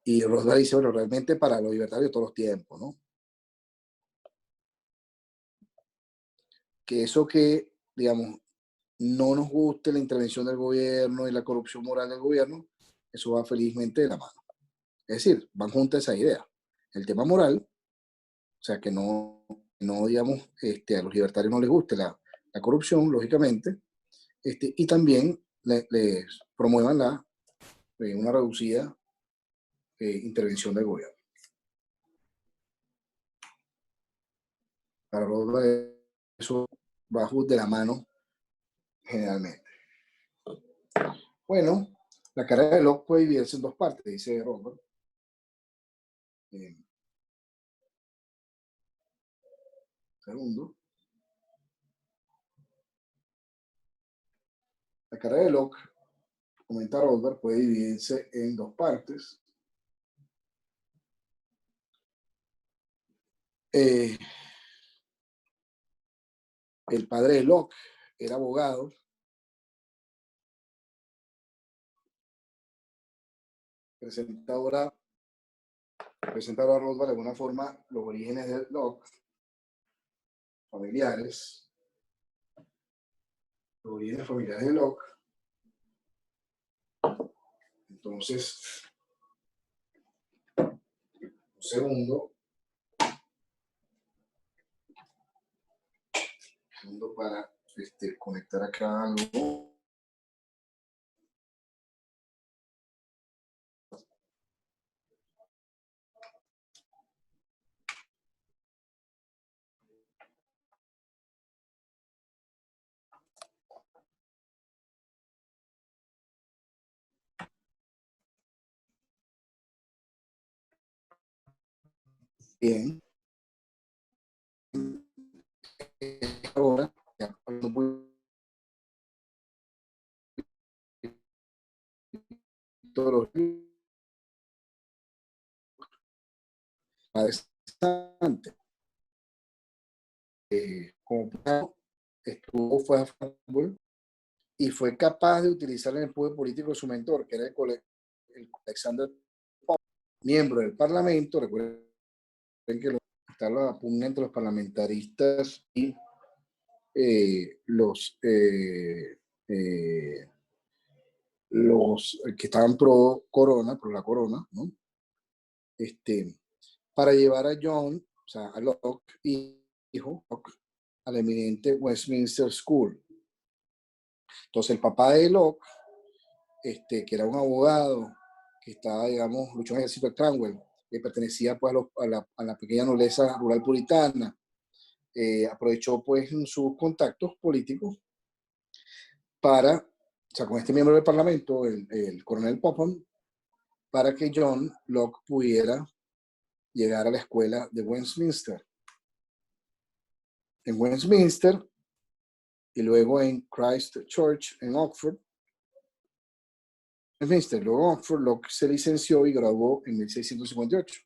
y Roosevelt dice, bueno, realmente para los libertarios de todos los tiempos, ¿no? Que eso que, digamos, no nos guste la intervención del gobierno y la corrupción moral del gobierno, eso va felizmente de la mano. Es decir, van juntas esa idea. El tema moral, o sea, que no digamos, a los libertarios no les guste la corrupción, lógicamente, y también les promuevan una reducida intervención del gobierno. Para eso va de la mano generalmente. Bueno, la carrera de Locke puede dividirse en dos partes, dice Robert. Segundo. La carrera de Locke, comenta Robert, puede dividirse en dos partes. El padre de Locke era abogado. Presenta ahora Robert de alguna forma los orígenes de Locke, familiares, los orígenes familiares de Locke. Entonces, un segundo para conectar acá algo. Bien. Ahora, todos los interesante. Como fue a fútbol y fue capaz de utilizar el empuje político de su mentor, que era el Alexander Pope, miembro del Parlamento. Recuerden que está la pugna entre los parlamentaristas y los que estaban pro la corona, ¿no? Para llevar a John, o sea, a Locke, hijo, a la eminente Westminster School. Entonces, el papá de Locke, que era un abogado que estaba, digamos, luchó en el ejército de Cromwell, que pertenecía pues a la pequeña nobleza rural puritana, aprovechó pues sus contactos políticos para, o sea, con este miembro del Parlamento, el coronel Popham, para que John Locke pudiera llegar a la escuela de Westminster. En Westminster y luego en Christ Church en Oxford. Westminster, luego Oxford, Locke se licenció y graduó en 1658.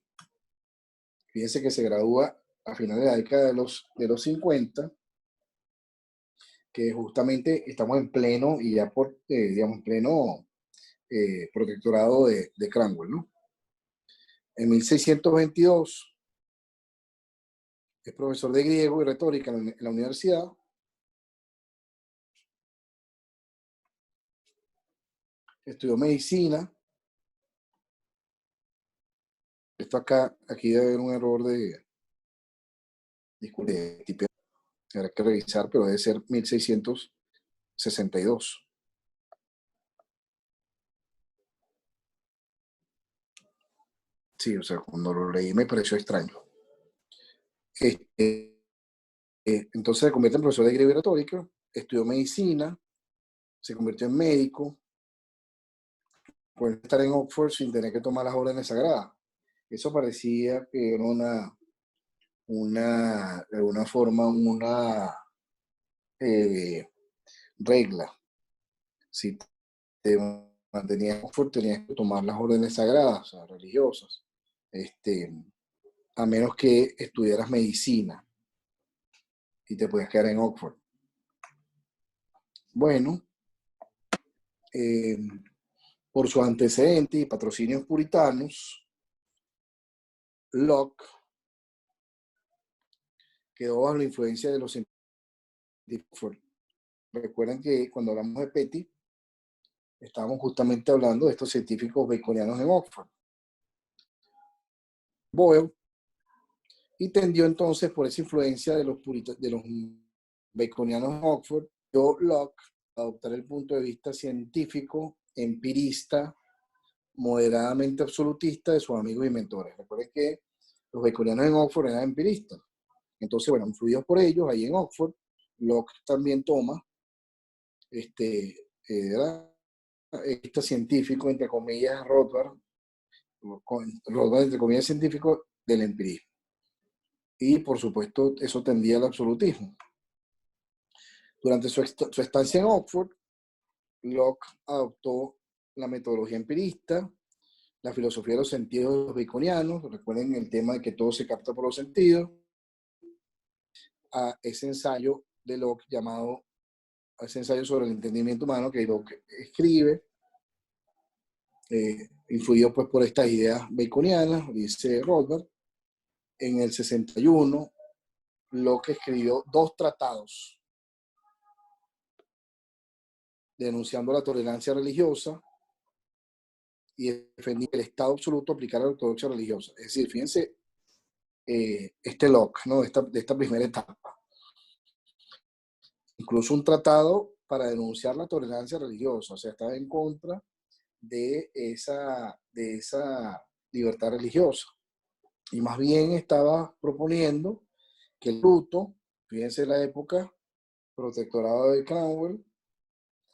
Fíjense que se gradúa a finales de la década de los 50, que justamente estamos en pleno, y ya digamos, en pleno protectorado de Cromwell, ¿no? En 1622 es profesor de griego y retórica en la universidad. Estudió medicina. Esto aquí debe haber un error de Habrá que revisar, pero debe ser 1662. Sí, o sea, cuando lo leí me pareció extraño. Entonces se convierte en profesor de griego y retórica, estudió medicina, se convirtió en médico, puede estar en Oxford sin tener que tomar las órdenes sagradas. Eso parecía que era de alguna forma, una regla. Si te mantenías en Oxford, tenías que tomar las órdenes sagradas, o sea, religiosas, a menos que estudiaras medicina y te podías quedar en Oxford. Bueno, por sus antecedentes y patrocinios puritanos, Locke quedó bajo la influencia de los científicos. Recuerden que cuando hablamos de Petty, estábamos justamente hablando de estos científicos baconianos en Oxford. Boyle, y tendió entonces por esa influencia de los baconianos en Oxford, dio Locke a adoptar el punto de vista científico, empirista, moderadamente absolutista de sus amigos y mentores. Recuerden que los baconianos en Oxford eran empiristas. Entonces, bueno, influidos por ellos, ahí en Oxford, Locke también toma era científico, entre comillas, Rothbard, entre comillas, científico del empirismo. Y, por supuesto, eso tendía al absolutismo. Durante su estancia en Oxford, Locke adoptó la metodología empirista, la filosofía de los sentidos baconianos, recuerden el tema de que todo se capta por los sentidos, a ese ensayo de Locke llamado, a ese ensayo sobre el entendimiento humano que Locke escribe, influido pues por estas ideas baconianas, dice Rothbard. En el 61, Locke escribió 2 tratados denunciando la tolerancia religiosa y defendiendo el Estado absoluto aplicar a la ortodoxia religiosa. Es decir, fíjense, Locke, ¿no? de esta primera etapa. Incluso un tratado para denunciar la tolerancia religiosa, o sea, estaba en contra de esa libertad religiosa. Y más bien estaba proponiendo que el fruto, fíjense la época, protectorado de Cromwell,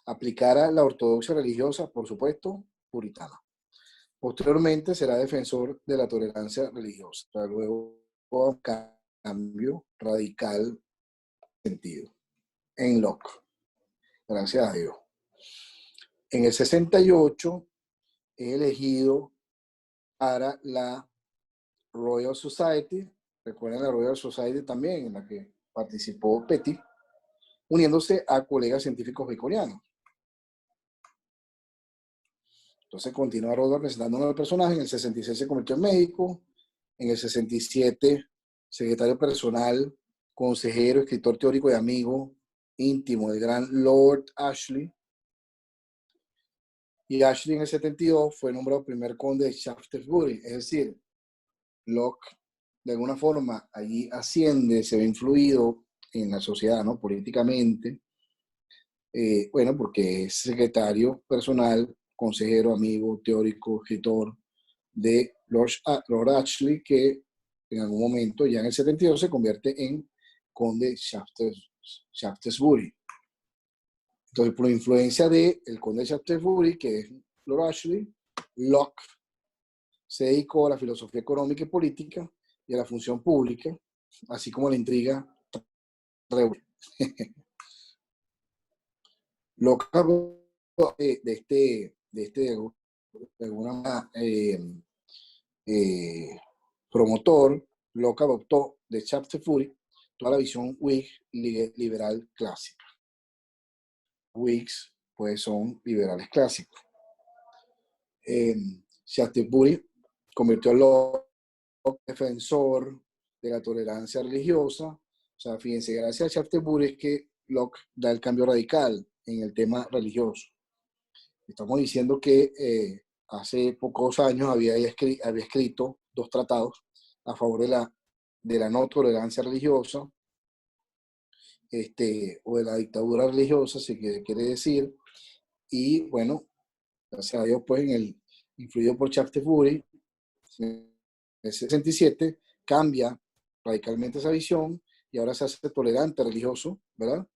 aplicara la ortodoxia religiosa, por supuesto, puritana. Posteriormente será defensor de la tolerancia religiosa. O sea, luego un cambio radical de sentido en Locke. Gracias a Dios. En el 68 es elegido para la Royal Society. Recuerden la Royal Society también, en la que participó Petty, uniéndose a colegas científicos baconianos. Entonces continúa Rothbard presentando al personaje. En el 66 se convirtió en médico. En el 67, secretario personal, consejero, escritor teórico y amigo íntimo del gran Lord Ashley. Y Ashley en el 72 fue nombrado primer conde de Shaftesbury. Es decir, Locke de alguna forma allí asciende, se ve influido en la sociedad, ¿no? Políticamente. Bueno, porque es secretario personal, consejero, amigo, teórico, escritor de Lord Ashley, que en algún momento, ya en el 72, se convierte en conde Shaftesbury. Entonces, por influencia del conde Shaftesbury, que es Lord Ashley, Locke se dedicó a la filosofía económica y política y a la función pública, así como a la intriga. Locke de alguna manera, promotor, Locke adoptó de Shaftesbury toda la visión Whig liberal clásica. Whigs, pues, son liberales clásicos. Shaftesbury convirtió a Locke defensor de la tolerancia religiosa. O sea, fíjense, gracias a Shaftesbury es que Locke da el cambio radical en el tema religioso. Estamos diciendo que hace pocos años había escrito 2 tratados a favor de la no tolerancia religiosa o de la dictadura religiosa, si quiere decir. Y bueno, gracias a Dios, pues, influido por Shaftesbury, en el 67, cambia radicalmente esa visión y ahora se hace tolerante religioso, ¿verdad?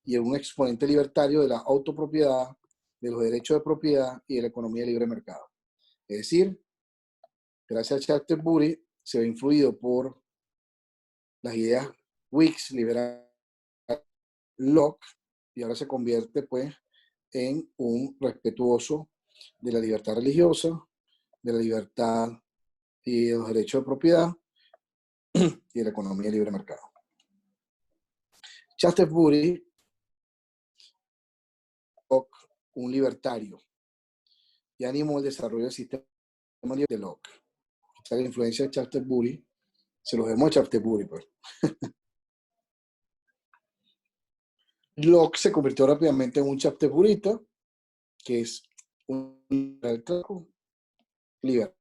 Y es un exponente libertario de la autopropiedad, de los derechos de propiedad y de la economía de libre mercado. Es decir, gracias a Shaftesbury se ve influido por las ideas Whigs, liberales, Locke, y ahora se convierte pues en un respetuoso de la libertad religiosa, de la libertad y de los derechos de propiedad y de la economía de libre mercado. Shaftesbury, un libertario, y animó el desarrollo del sistema de Locke. Esta es la influencia de Shaftesbury, se los demos a Shaftesbury, pues. Locke se convirtió rápidamente en un Shaftesburyista, que es un liberal.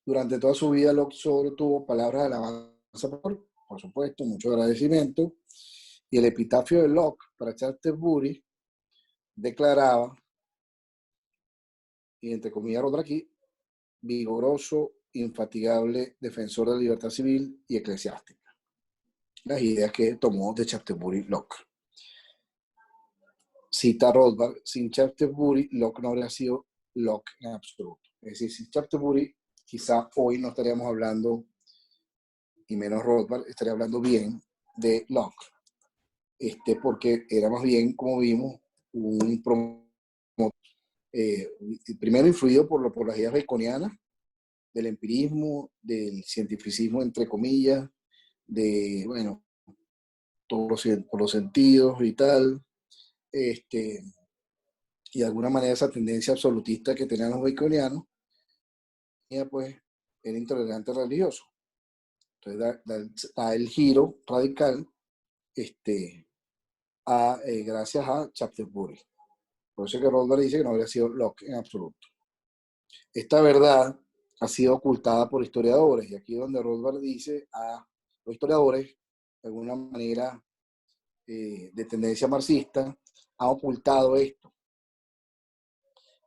Durante toda su vida, Locke solo tuvo palabras de alabanza, por supuesto, mucho agradecimiento, y el epitafio de Locke para Shaftesbury declaraba, y entre comillas otra aquí, vigoroso, infatigable defensor de la libertad civil y eclesiástica. Las ideas que tomó de Shaftesbury Locke. Cita Rothbard, sin Shaftesbury, Locke no habría sido Locke en absoluto. Es decir, sin Shaftesbury, quizá hoy no estaríamos hablando, y menos Rothbard, estaría hablando bien de Locke. Porque era más bien, como vimos, un promotor, primero influido por las ideas baconianas, del empirismo, del cientificismo, entre comillas, de, bueno, todos los sentidos y tal, y de alguna manera esa tendencia absolutista que tenían los baconianos, pues era intolerante religioso. Entonces da el giro radical gracias a Shaftesbury. Por eso es que Rothbard dice que no habría sido Locke en absoluto. Esta verdad ha sido ocultada por historiadores, y aquí es donde Rothbard dice a los historiadores, de alguna manera de tendencia marxista, han ocultado esto,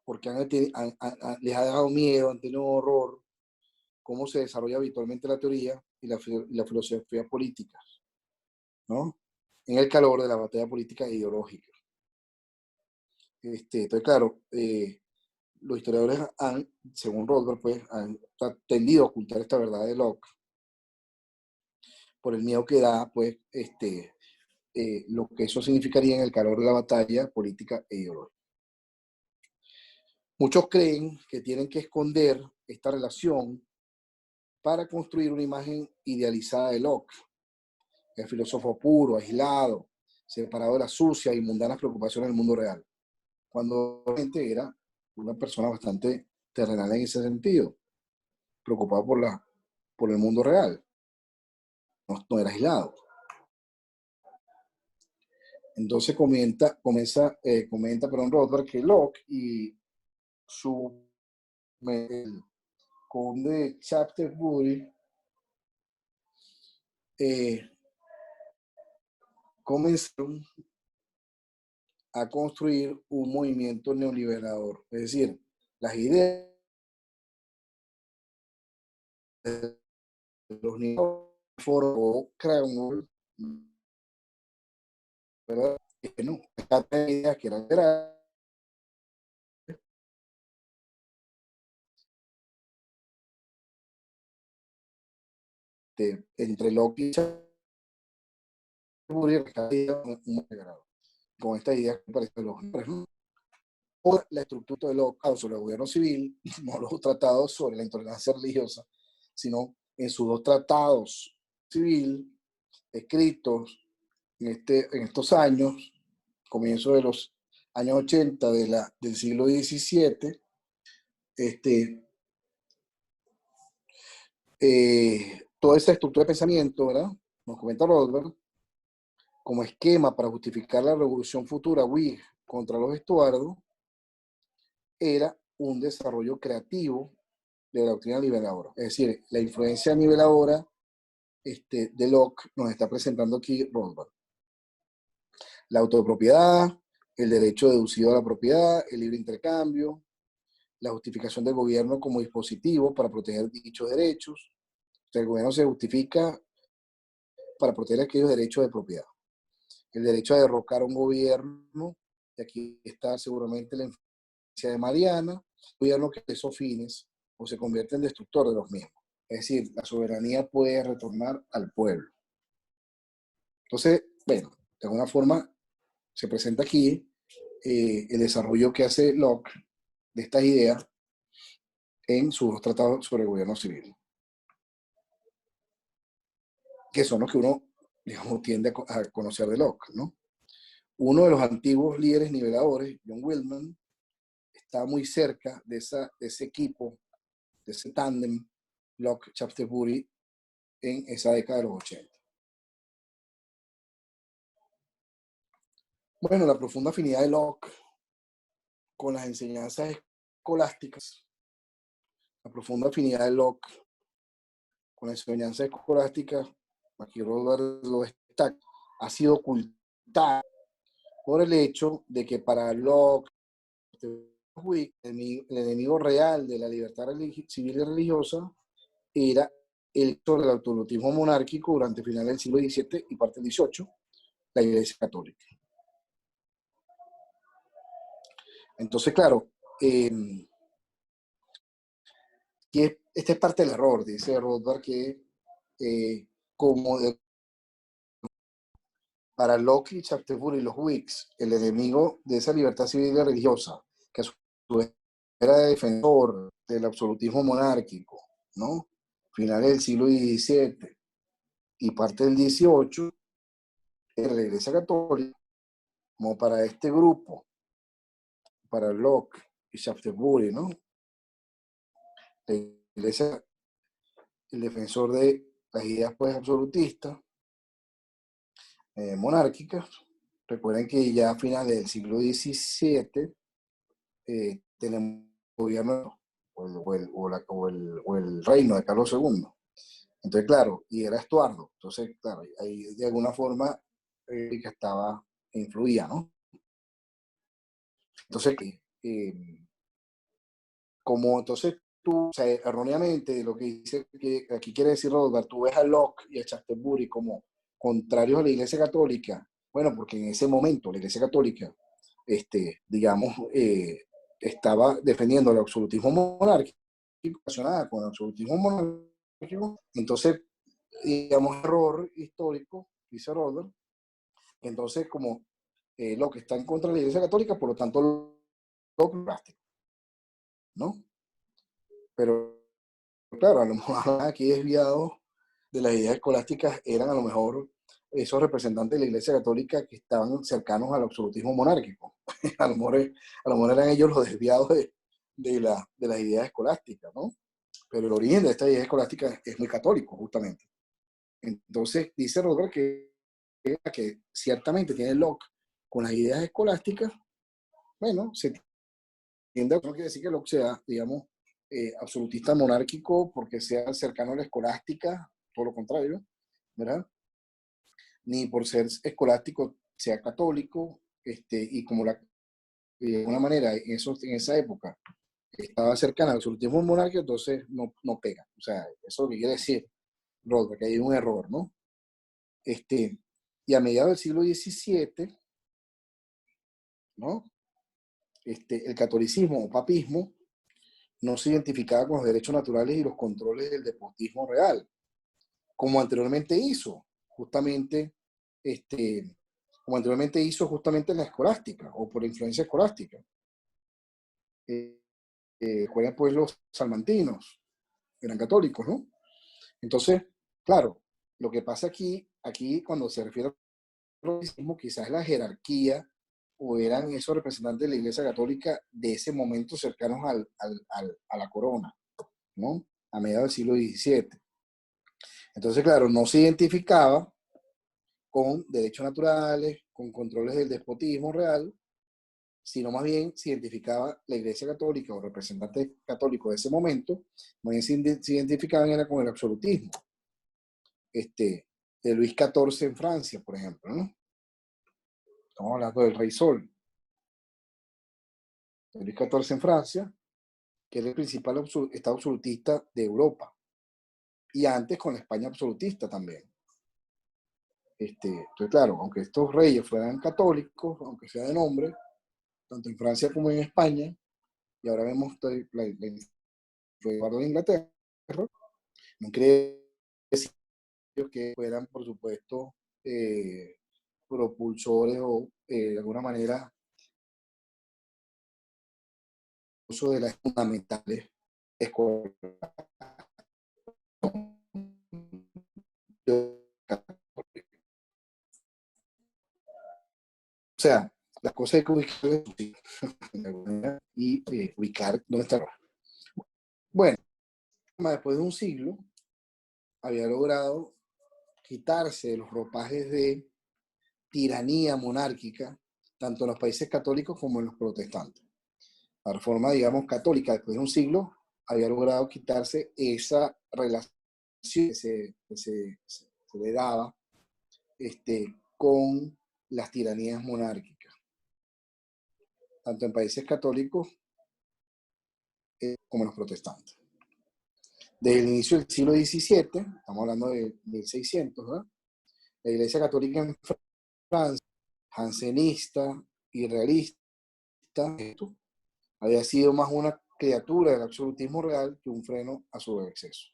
porque les ha dado miedo, han tenido horror, cómo se desarrolla habitualmente la teoría y la filosofía política, ¿no? En el calor de la batalla política e ideológica. Entonces, claro, los historiadores han, según Rothbard, pues, han tendido a ocultar esta verdad de Locke por el miedo que da, pues, lo que eso significaría en el calor de la batalla política e ideológica. Muchos creen que tienen que esconder esta relación para construir una imagen idealizada de Locke, el filósofo puro, aislado, separado de las sucias y mundanas preocupaciones del mundo real, cuando realmente era una persona bastante terrenal en ese sentido, preocupado por el mundo real, no era aislado. Entonces comenta Rothbard que Locke y el conde Shaftesbury comenzaron a construir un movimiento neoliberador. Es decir, las ideas de los neoliberales Cromwell, ¿verdad? No, ideas que eran entre Locke y Shaftesbury con esta idea que parece los hombres, ¿no? Por la estructura de Locke sobre el gobierno civil, no los tratados sobre la intolerancia religiosa, sino en sus dos tratados civil escritos en estos años, comienzo de los años 80 del siglo XVII, toda esa estructura de pensamiento, ¿verdad? Nos comenta Rothbard, como esquema para justificar la revolución futura Whig contra los Estuardo, era un desarrollo creativo de la doctrina niveladora. Es decir, la influencia niveladora de Locke nos está presentando aquí Rothbard. La autopropiedad, el derecho deducido a la propiedad, el libre intercambio, la justificación del gobierno como dispositivo para proteger dichos derechos. O sea, el gobierno se justifica para proteger aquellos derechos de propiedad. El derecho a derrocar a un gobierno, y aquí está seguramente la influencia de Mariana, un gobierno que esos fines o se convierte en destructor de los mismos. Es decir, la soberanía puede retornar al pueblo. Entonces, bueno, de alguna forma se presenta aquí el desarrollo que hace Locke de estas ideas en sus tratados sobre el gobierno civil, que son los que uno, digamos, tiende a conocer de Locke, ¿no? Uno de los antiguos líderes niveladores, John Wildman, está muy cerca de ese equipo, de ese tándem Locke-Shaftesbury en esa década de los 80. Bueno, la profunda afinidad de Locke con las enseñanzas escolásticas, la profunda afinidad de Locke con las enseñanzas escolásticas, aquí Rothbard lo destaca, ha sido ocultada por el hecho de que para Locke, el enemigo real de la libertad civil y religiosa era el del absolutismo monárquico durante finales del siglo XVII y parte del XVIII, la Iglesia Católica. Entonces, claro, este es parte del error, dice Rothbard, que como para Locke, Shaftesbury y los Whigs, el enemigo de esa libertad civil y religiosa, que a su vez era defensor del absolutismo monárquico, ¿no? Finales del siglo XVII y parte del XVIII, era la Iglesia Católica, como para este grupo, para Locke y Shaftesbury, ¿no? La Iglesia, el defensor de las ideas pues absolutistas, monárquicas. Recuerden que ya a finales del siglo XVII tenemos gobierno o el reino de Carlos II. Entonces, claro, y era Estuardo. Entonces, claro, ahí de alguna forma que estaba, influía, ¿no? Entonces, como entonces tú, o sea, erróneamente, lo que dice que aquí quiere decir Rothbard, tú ves a Locke y a Shaftesbury como contrarios a la Iglesia Católica. Bueno, porque en ese momento la Iglesia Católica, digamos, estaba defendiendo el absolutismo monárquico, relacionada con el absolutismo monárquico. Entonces, digamos, error histórico, dice Rothbard. Entonces, como Locke está en contra de la Iglesia Católica, por lo tanto, Locke plástico, ¿no? Pero claro, a lo mejor aquí desviados de las ideas escolásticas eran a lo mejor esos representantes de la Iglesia Católica que estaban cercanos al absolutismo monárquico. A lo mejor eran ellos los desviados de las ideas escolásticas, ¿no? Pero el origen de esta idea escolástica es muy católico, justamente. Entonces, dice Rothbard que ciertamente tiene Locke con las ideas escolásticas. Bueno, se tiende a no quiere decir que Locke sea, digamos, absolutista monárquico porque sea cercano a la escolástica, todo lo contrario, ¿verdad? Ni por ser escolástico sea católico, y como de alguna manera en esa época estaba cercana al absolutismo monárquico, entonces no pega. O sea, eso es lo que quiere decir Rothbard, que hay un error, ¿no? Y a mediados del siglo XVII, ¿no? El catolicismo o papismo no se identificaba con los derechos naturales y los controles del despotismo real, como anteriormente hizo, justamente, como anteriormente hizo justamente la escolástica, o por influencia escolástica. Recuerden pues los salmantinos, eran católicos, ¿no? Entonces, claro, lo que pasa aquí cuando se refiere al catolicismo, quizás la jerarquía o eran esos representantes de la Iglesia Católica de ese momento cercanos a la corona, ¿no? A mediados del siglo XVII. Entonces, claro, no se identificaba con derechos naturales, con controles del despotismo real, sino más bien se identificaba la Iglesia Católica o representantes católicos de ese momento, más bien se identificaban era con el absolutismo. de Luis XIV en Francia, por ejemplo, ¿no? Estamos hablando del Rey Sol, de Luis XIV en Francia, que era el principal estado absolutista de Europa, y antes con la España absolutista también. Entonces, claro, aunque estos reyes fueran católicos, aunque sea de nombre, tanto en Francia como en España, y ahora vemos la influencia de Inglaterra, no quiere decir que fueran, por supuesto, propulsores o, de alguna manera, uso de las fundamentales escuelas. O sea, las cosas hay que ubicar y ubicar dónde está. Bueno, después de un siglo, había logrado quitarse de los ropajes de tiranía monárquica, tanto en los países católicos como en los protestantes. La reforma, digamos, católica, después de un siglo, había logrado quitarse esa relación que se le daba con las tiranías monárquicas, tanto en países católicos como en los protestantes. Desde el inicio del siglo XVII, estamos hablando de 1600, ¿verdad? La Iglesia Católica en Francia, jansenista y realista, había sido más una criatura del absolutismo real que un freno a su exceso.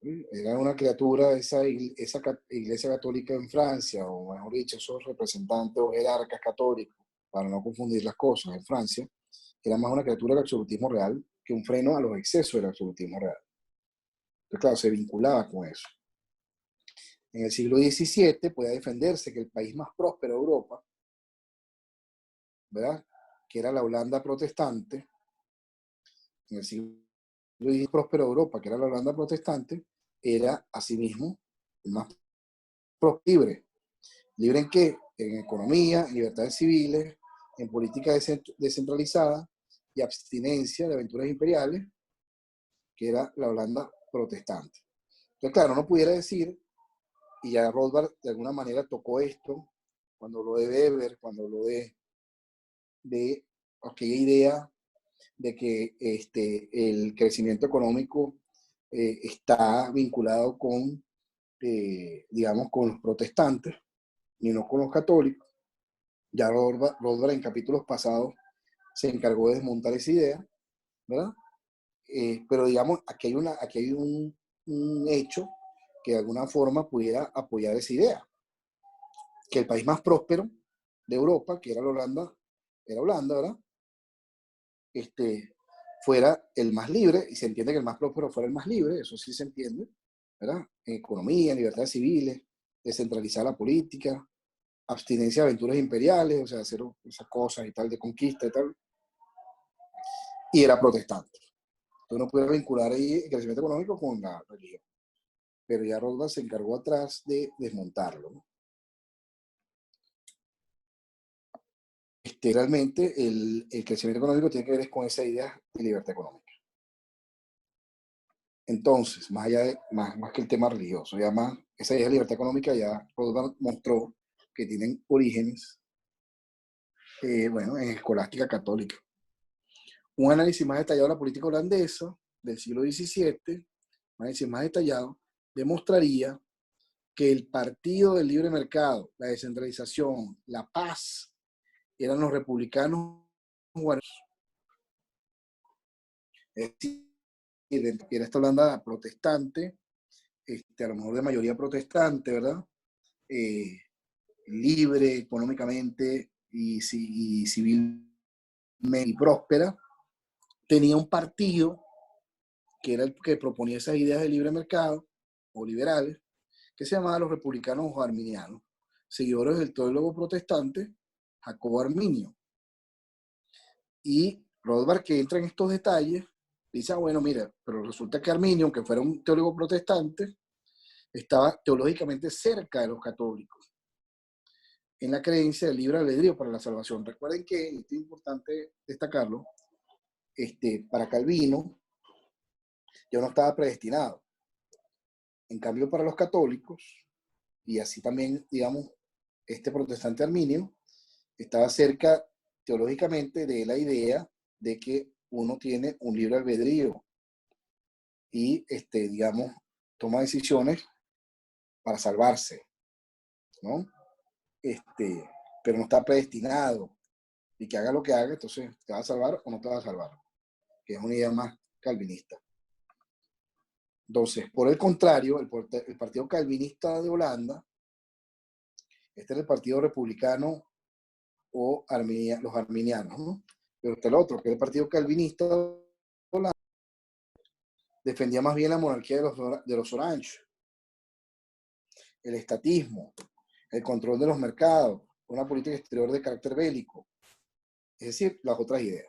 Era una criatura esa Iglesia Católica en Francia, o mejor dicho, esos representantes o jerarcas católicos, para no confundir las cosas, en Francia, era más una criatura del absolutismo real que un freno a los excesos del absolutismo real. Entonces, claro, se vinculaba con eso. En el siglo XVII podía defenderse que el país más próspero de Europa, ¿verdad?, que era la Holanda protestante, en el siglo XVII próspero de Europa, que era la Holanda protestante, era asimismo el más libre. ¿Libre en qué? En economía, en libertades civiles, en política descentralizada y abstinencia de aventuras imperiales, que era la Holanda protestante. Entonces, claro, no pudiera decir, y ya Rothbard de alguna manera tocó esto, cuando habló de Weber, cuando habló de aquella idea de que el crecimiento económico está vinculado con, digamos, con los protestantes y no con los católicos. Ya Rothbard en capítulos pasados se encargó de desmontar esa idea, ¿verdad? Pero digamos, aquí hay un hecho que de alguna forma pudiera apoyar esa idea, que el país más próspero de Europa, que era Holanda, ¿verdad? Fuera el más libre, y se entiende que el más próspero fuera el más libre, eso sí se entiende, ¿verdad? En economía, en libertades civiles, descentralizar la política, abstinencia de aventuras imperiales, o sea, hacer esas cosas y tal, de conquista y tal, y era protestante. Entonces no puede vincular ahí el crecimiento económico con la religión. Pero ya Rothbard se encargó atrás de desmontarlo, ¿no? Realmente el crecimiento económico tiene que ver con esa idea de libertad económica. Entonces, más allá de, más que el tema religioso, ya más, esa idea de libertad económica ya Rothbard mostró que tienen orígenes, bueno, en escolástica católica. Un análisis más detallado de la política holandesa del siglo XVII, un análisis más detallado, demostraría que el partido del libre mercado, la descentralización, la paz, eran los republicanos buenos. Es decir, era esta Holanda protestante, a lo mejor de mayoría protestante, ¿verdad? Libre económicamente y civilmente y próspera, tenía un partido que era el que proponía esas ideas de libre mercado o liberales, que se llamaba los republicanos o arminianos, seguidores del teólogo protestante Jacobo Arminio. Y Rothbard, que entra en estos detalles, dice, bueno, mira, pero resulta que Arminio, aunque fuera un teólogo protestante, estaba teológicamente cerca de los católicos en la creencia del libre albedrío para la salvación. Recuerden que, y esto es importante destacarlo, para Calvino, yo no estaba predestinado. En cambio, para los católicos, y así también, digamos, este protestante arminio, estaba cerca teológicamente de la idea de que uno tiene un libre albedrío y, digamos, toma decisiones para salvarse, ¿no? Pero no está predestinado y que haga lo que haga, entonces te va a salvar o no te va a salvar, que es una idea más calvinista. Entonces, por el contrario, el partido calvinista de Holanda, este es el partido republicano o los arminianos, ¿no? Pero está el otro, que es el partido calvinista de Holanda, defendía más bien la monarquía de los Orange, el estatismo, el control de los mercados, una política exterior de carácter bélico, es decir, las otras ideas.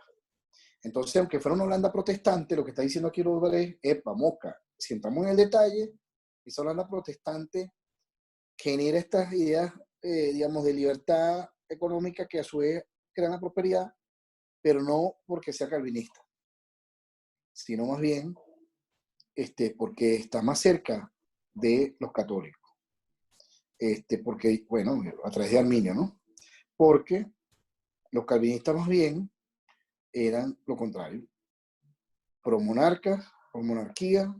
Entonces, aunque fuera una Holanda protestante, lo que está diciendo aquí Robert es, epa, mosca, si entramos en el detalle, esa Holanda protestante genera estas ideas, digamos, de libertad económica que a su vez crean la prosperidad, pero no porque sea calvinista, sino más bien porque está más cerca de los católicos. Porque, bueno, a través de Arminio, ¿no? Porque los calvinistas más bien eran lo contrario, pro monarcas, pro monarquía,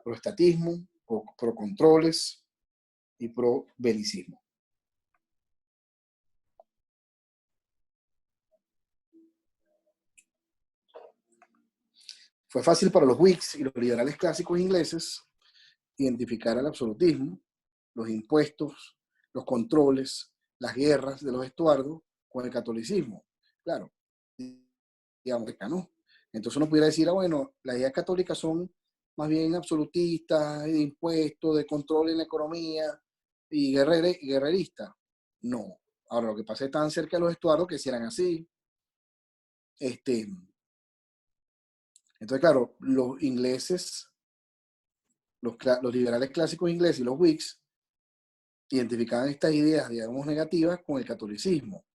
pro estatismo, pro controles y pro belicismo. Fue fácil para los Whigs y los liberales clásicos ingleses identificar el absolutismo, los impuestos, los controles, las guerras de los Estuardos con el catolicismo. Claro, digamos que no. Entonces uno pudiera decir, bueno, las ideas católicas son más bien absolutistas, de impuestos, de control en la economía y guerreristas. No. Ahora, lo que pasa es que estaban cerca de los Estuardos que si eran así. Entonces, claro, los ingleses, los liberales clásicos ingleses y los Whigs identificaban estas ideas, digamos, negativas con el catolicismo,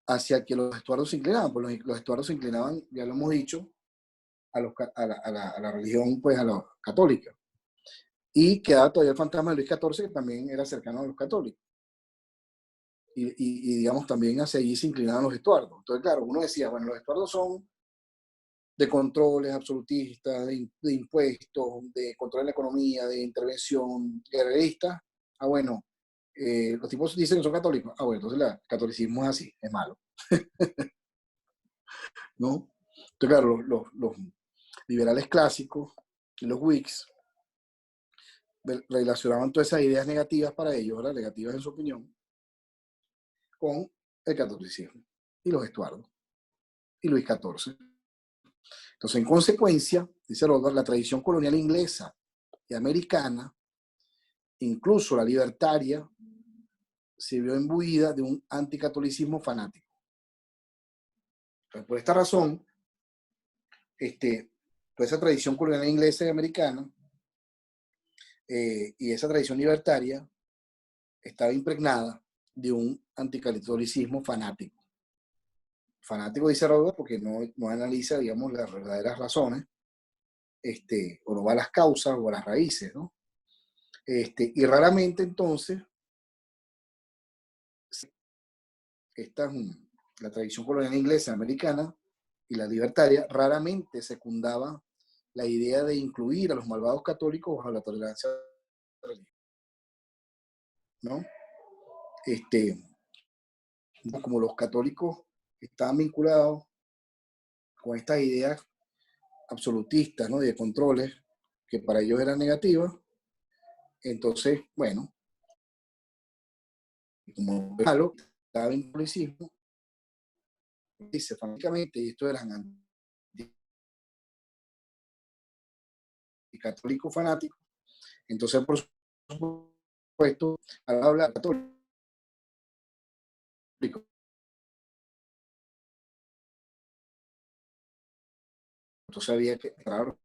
hacia que los Estuardos se inclinaban, pues los Estuardos se inclinaban, ya lo hemos dicho, a la religión, pues a la católica. Y quedaba todavía el fantasma de Luis XIV, que también era cercano a los católicos. Y digamos, también hacia allí se inclinaban los Estuardos. Entonces, claro, uno decía, bueno, los Estuardos son de controles absolutistas, de impuestos, de control de la economía, de intervención guerrerista. Ah, bueno, los tipos dicen que son católicos. Ah, bueno, entonces el catolicismo es así, es malo. ¿No? Entonces, claro, los liberales clásicos y los Whigs relacionaban todas esas ideas negativas para ellos, ¿verdad? Negativas en su opinión, con el catolicismo y los Estuardos y Luis XIV. Entonces, en consecuencia, dice Rothbard, la tradición colonial inglesa y americana, incluso la libertaria, se vio imbuida de un anticatolicismo fanático. Entonces, por esta razón, toda esa tradición colonial inglesa y americana y esa tradición libertaria estaba impregnada de un anticatolicismo fanático. Fanático, dice Rothbard, porque no analiza, digamos, las verdaderas razones, o no va a las causas o a las raíces, ¿no? Y raramente, entonces, la tradición colonial inglesa, americana y la libertaria, raramente secundaba la idea de incluir a los malvados católicos bajo la tolerancia religiosa, ¿no? Como los católicos estaban vinculados con estas ideas absolutistas, ¿no? De controles que para ellos eran negativas, entonces, bueno, como malo, estaba en catolicismo, dice fanáticamente, y estos eran anticatólicos fanáticos, entonces, por supuesto, al hablar católico, entonces había que, claro,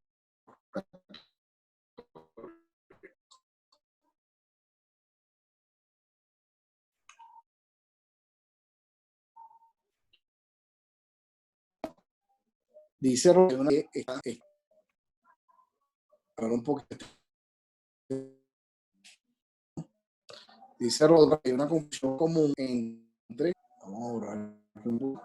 dice Ahora un poquito. Dice Rothbard que hay una confusión común entre. Vamos a borrar un poco.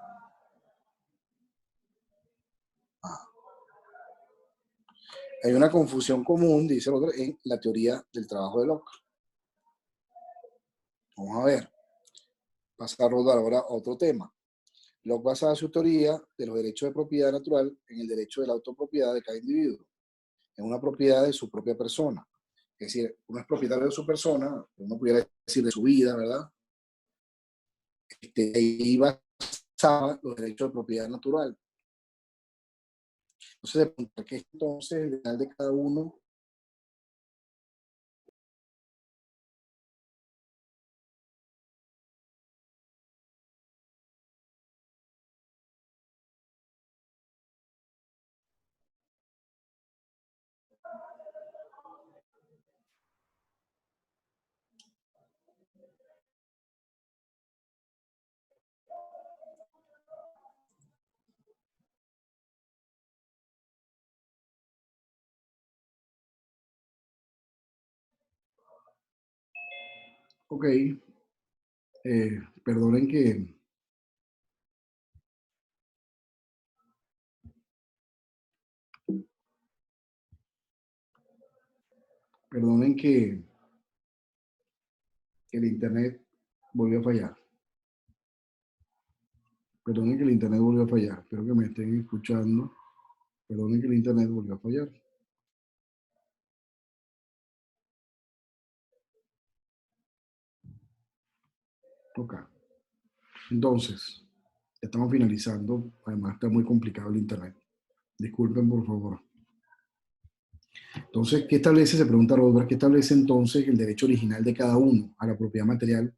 Hay una confusión común, dice Rothbard, en la teoría del trabajo de Locke. Vamos a ver. Pasa a Rothbard ahora a otro tema. Locke basa su teoría de los derechos de propiedad natural en el derecho de la autopropiedad de cada individuo, en una propiedad de su propia persona. Es decir, uno es propietario de su persona, uno pudiera decir de su vida, ¿verdad? Ahí basaba los derechos de propiedad natural. Entonces, ¿qué es entonces el ideal de cada uno? Ok, perdonen que perdonen que el internet volvió a fallar. Perdonen que el internet volvió a fallar. Espero que me estén escuchando. Perdonen que el internet volvió a fallar. Ok. Entonces, estamos finalizando. Además, está muy complicado el internet. Disculpen, por favor. Entonces, ¿qué establece? Se pregunta Rothbard, ¿qué establece entonces el derecho original de cada uno a la propiedad material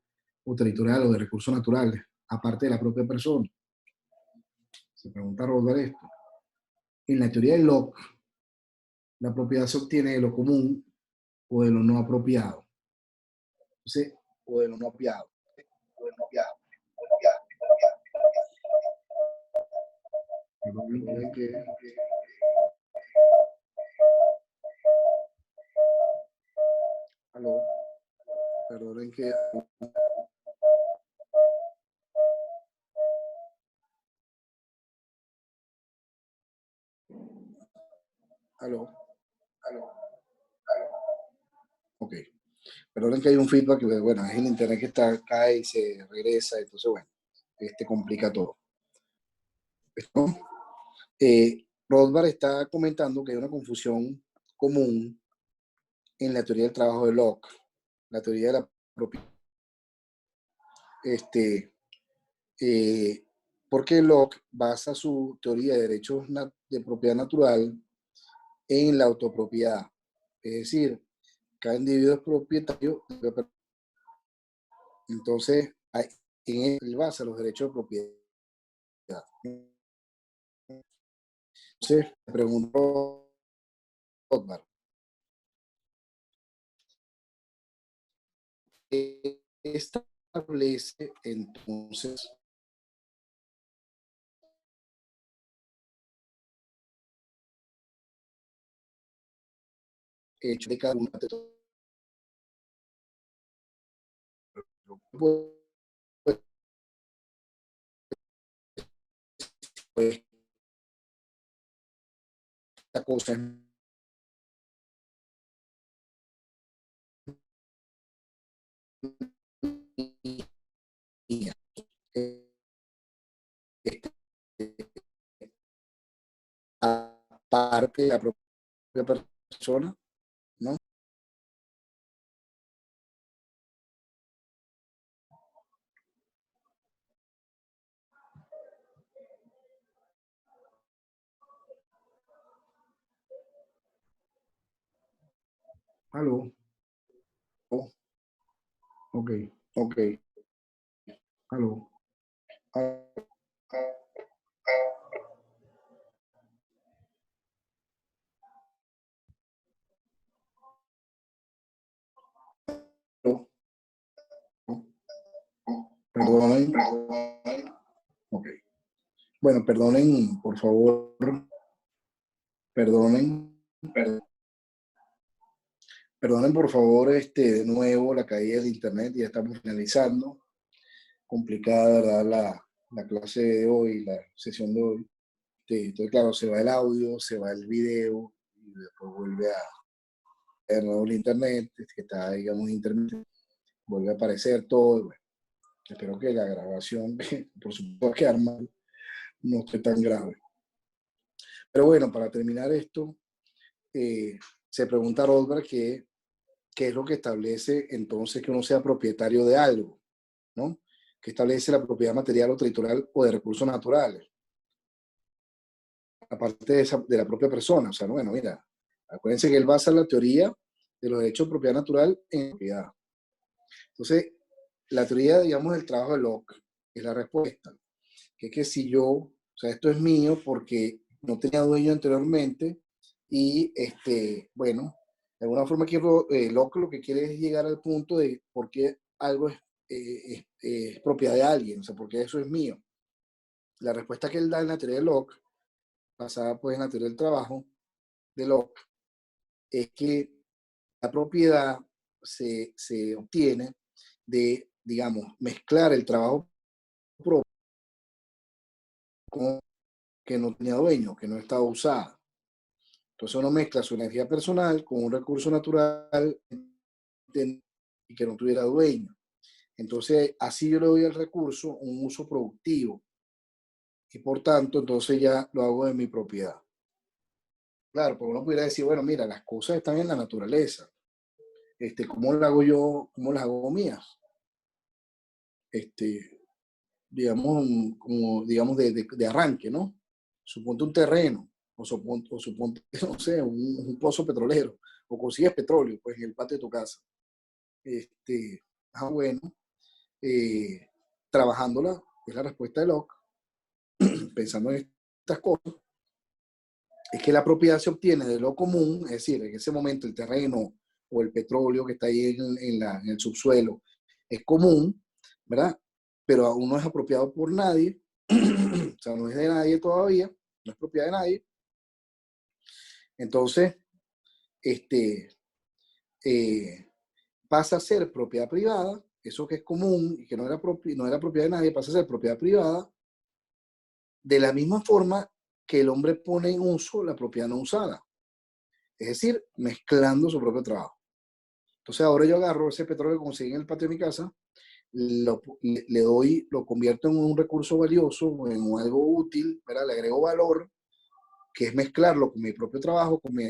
o territorial o de recursos naturales, aparte de la propia persona? Se pregunta Rothbard esto. En la teoría de Locke, la propiedad se obtiene de lo común o de lo no apropiado. Entonces, o de lo no apropiado. O de lo no apropiado. Aló, perdonen que. Aló, aló, aló. Ok. Perdonen que hay un feedback, que bueno, es el internet que está, cae y se regresa, entonces bueno, complica todo. ¿No? Rothbard está comentando que hay una confusión común en la teoría del trabajo de Locke, la teoría de la propiedad. Porque Locke basa su teoría de derechos de propiedad natural en la autopropiedad. Es decir, cada individuo es propietario. Entonces, en él basa los derechos de propiedad. Entonces, me pregunto, Rothbard, ¿qué establece entonces el hecho de cada uno de pues, esta cosa es mía? Este, aparte de la propia persona, ¿no? Aló, oh, ok, ok, aló, aló, perdonen, ok. Bueno, perdonen, por favor, perdonen, Perdonen por favor de nuevo la caída del internet, ya estamos finalizando. Complicada, ¿verdad? La clase de hoy, la sesión de hoy. Entonces, claro, se va el audio, se va el video y después vuelve a de nuevo el internet, que está, digamos, intermitente, vuelve a aparecer todo. Y bueno, espero que la grabación, por supuesto, va a quedar mal, no esté tan grave. Pero bueno, para terminar esto, se pregunta Rothbard qué es lo que establece entonces que uno sea propietario de algo, ¿no? Que establece la propiedad material o territorial o de recursos naturales, aparte de la propia persona. O sea, bueno, mira, acuérdense que él basa la teoría de los derechos de propiedad natural en propiedad. Entonces, la teoría, digamos, del trabajo de Locke es la respuesta, que es que si yo, o sea, esto es mío porque no tenía dueño anteriormente y, bueno, de alguna forma quiero, Locke lo que quiere es llegar al punto de por qué algo es propiedad de alguien, o sea, por qué eso es mío. La respuesta que él da en la teoría de Locke, basada pues en la teoría del trabajo de Locke, es que la propiedad se obtiene de, digamos, mezclar el trabajo propio con que no tenía dueño, que no estaba usada. Entonces uno mezcla su energía personal con un recurso natural y que no tuviera dueño. Entonces así yo le doy al recurso un uso productivo y por tanto entonces ya lo hago de mi propiedad. Claro, porque uno pudiera decir, bueno, mira, las cosas están en la naturaleza. ¿Cómo las hago yo? ¿Cómo las hago mías? Digamos, como, digamos, de arranque, ¿no? Suponte un terreno, o suponte no sé, un pozo petrolero, o consigues petróleo, pues, en el patio de tu casa. Bueno, eh, trabajándola, es la respuesta de Locke, pensando en estas cosas, es que la propiedad se obtiene de lo común, es decir, en ese momento el terreno o el petróleo que está ahí en el subsuelo es común, ¿verdad? Pero aún no es apropiado por nadie, o sea, no es de nadie todavía, no es propiedad de nadie. Entonces, este, pasa a ser propiedad privada, eso que es común y que no era propiedad de nadie, pasa a ser propiedad privada, de la misma forma que el hombre pone en uso la propiedad no usada, es decir, mezclando su propio trabajo. Entonces ahora yo agarro ese petróleo que conseguí en el patio de mi casa, lo convierto en un recurso valioso, en algo útil, ¿verdad? Le agrego valor, que es mezclarlo con mi propio trabajo, con mi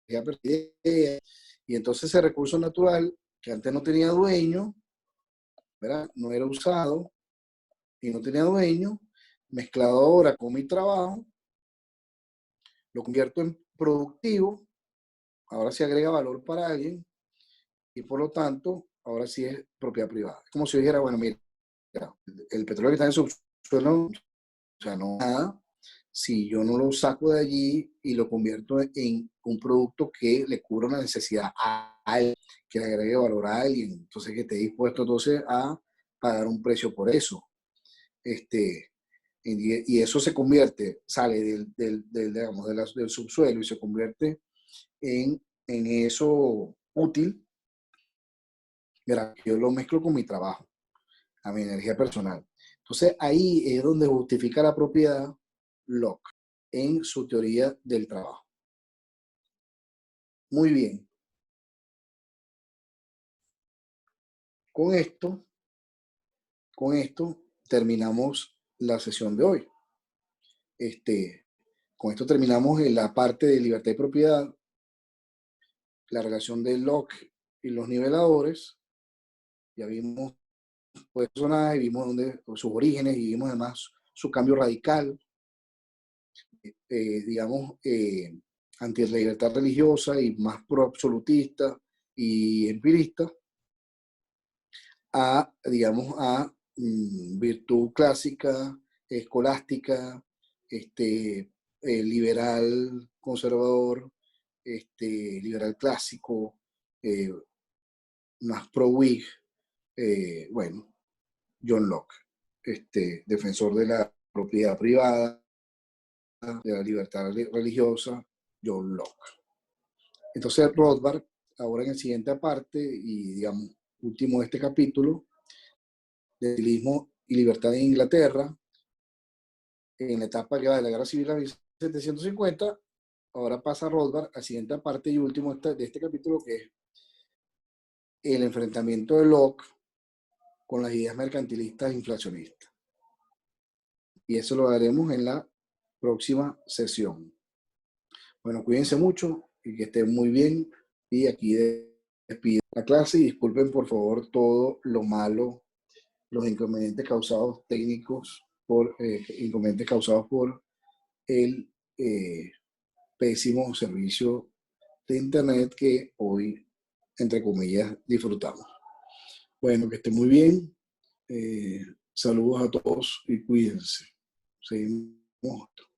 idea, y entonces ese recurso natural, que antes no tenía dueño, ¿verdad? No era usado y no tenía dueño, mezclado ahora con mi trabajo, lo convierto en productivo, ahora se agrega valor para alguien, y por lo tanto, ahora sí es propiedad privada. Es como si yo dijera, bueno, mira, el petróleo que está en el subsuelo, o sea, no nada, si yo no lo saco de allí y lo convierto en un producto que le cubra una necesidad a alguien, que le agregue valor a alguien, entonces que esté dispuesto entonces a pagar un precio por eso. Y eso se convierte, sale digamos, del subsuelo y se convierte en eso útil, yo lo mezclo con mi trabajo, a mi energía personal. Entonces ahí es donde justifica la propiedad Locke en su teoría del trabajo. Muy bien. Con esto, terminamos la sesión de hoy. Con esto terminamos en la parte de libertad y propiedad, la relación de Locke y los niveladores. Ya vimos pues, personajes, vimos sus orígenes y vimos además su cambio radical, digamos, anti la libertad religiosa y más pro-absolutista y empirista, digamos, a virtud clásica, escolástica, liberal, conservador, liberal clásico, eh, más pro-Whig, bueno, John Locke, defensor de la propiedad privada, de la libertad religiosa, John Locke. Entonces Rothbard ahora en el siguiente parte y, digamos, último de este capítulo, de civilismo y libertad en Inglaterra, en la etapa que va de la Guerra Civil a 1750. Ahora pasa Rothbard a la siguiente parte y último de este capítulo, que es el enfrentamiento de Locke con las ideas mercantilistas e inflacionistas. Y eso lo haremos en la próxima sesión. Bueno, cuídense mucho y que estén muy bien. Y aquí despido la clase y disculpen por favor todo lo malo, los inconvenientes causados técnicos, inconvenientes causados por el pésimo servicio de internet que hoy, entre comillas, disfrutamos. Bueno, que estén muy bien. Saludos a todos y cuídense. Seguimos.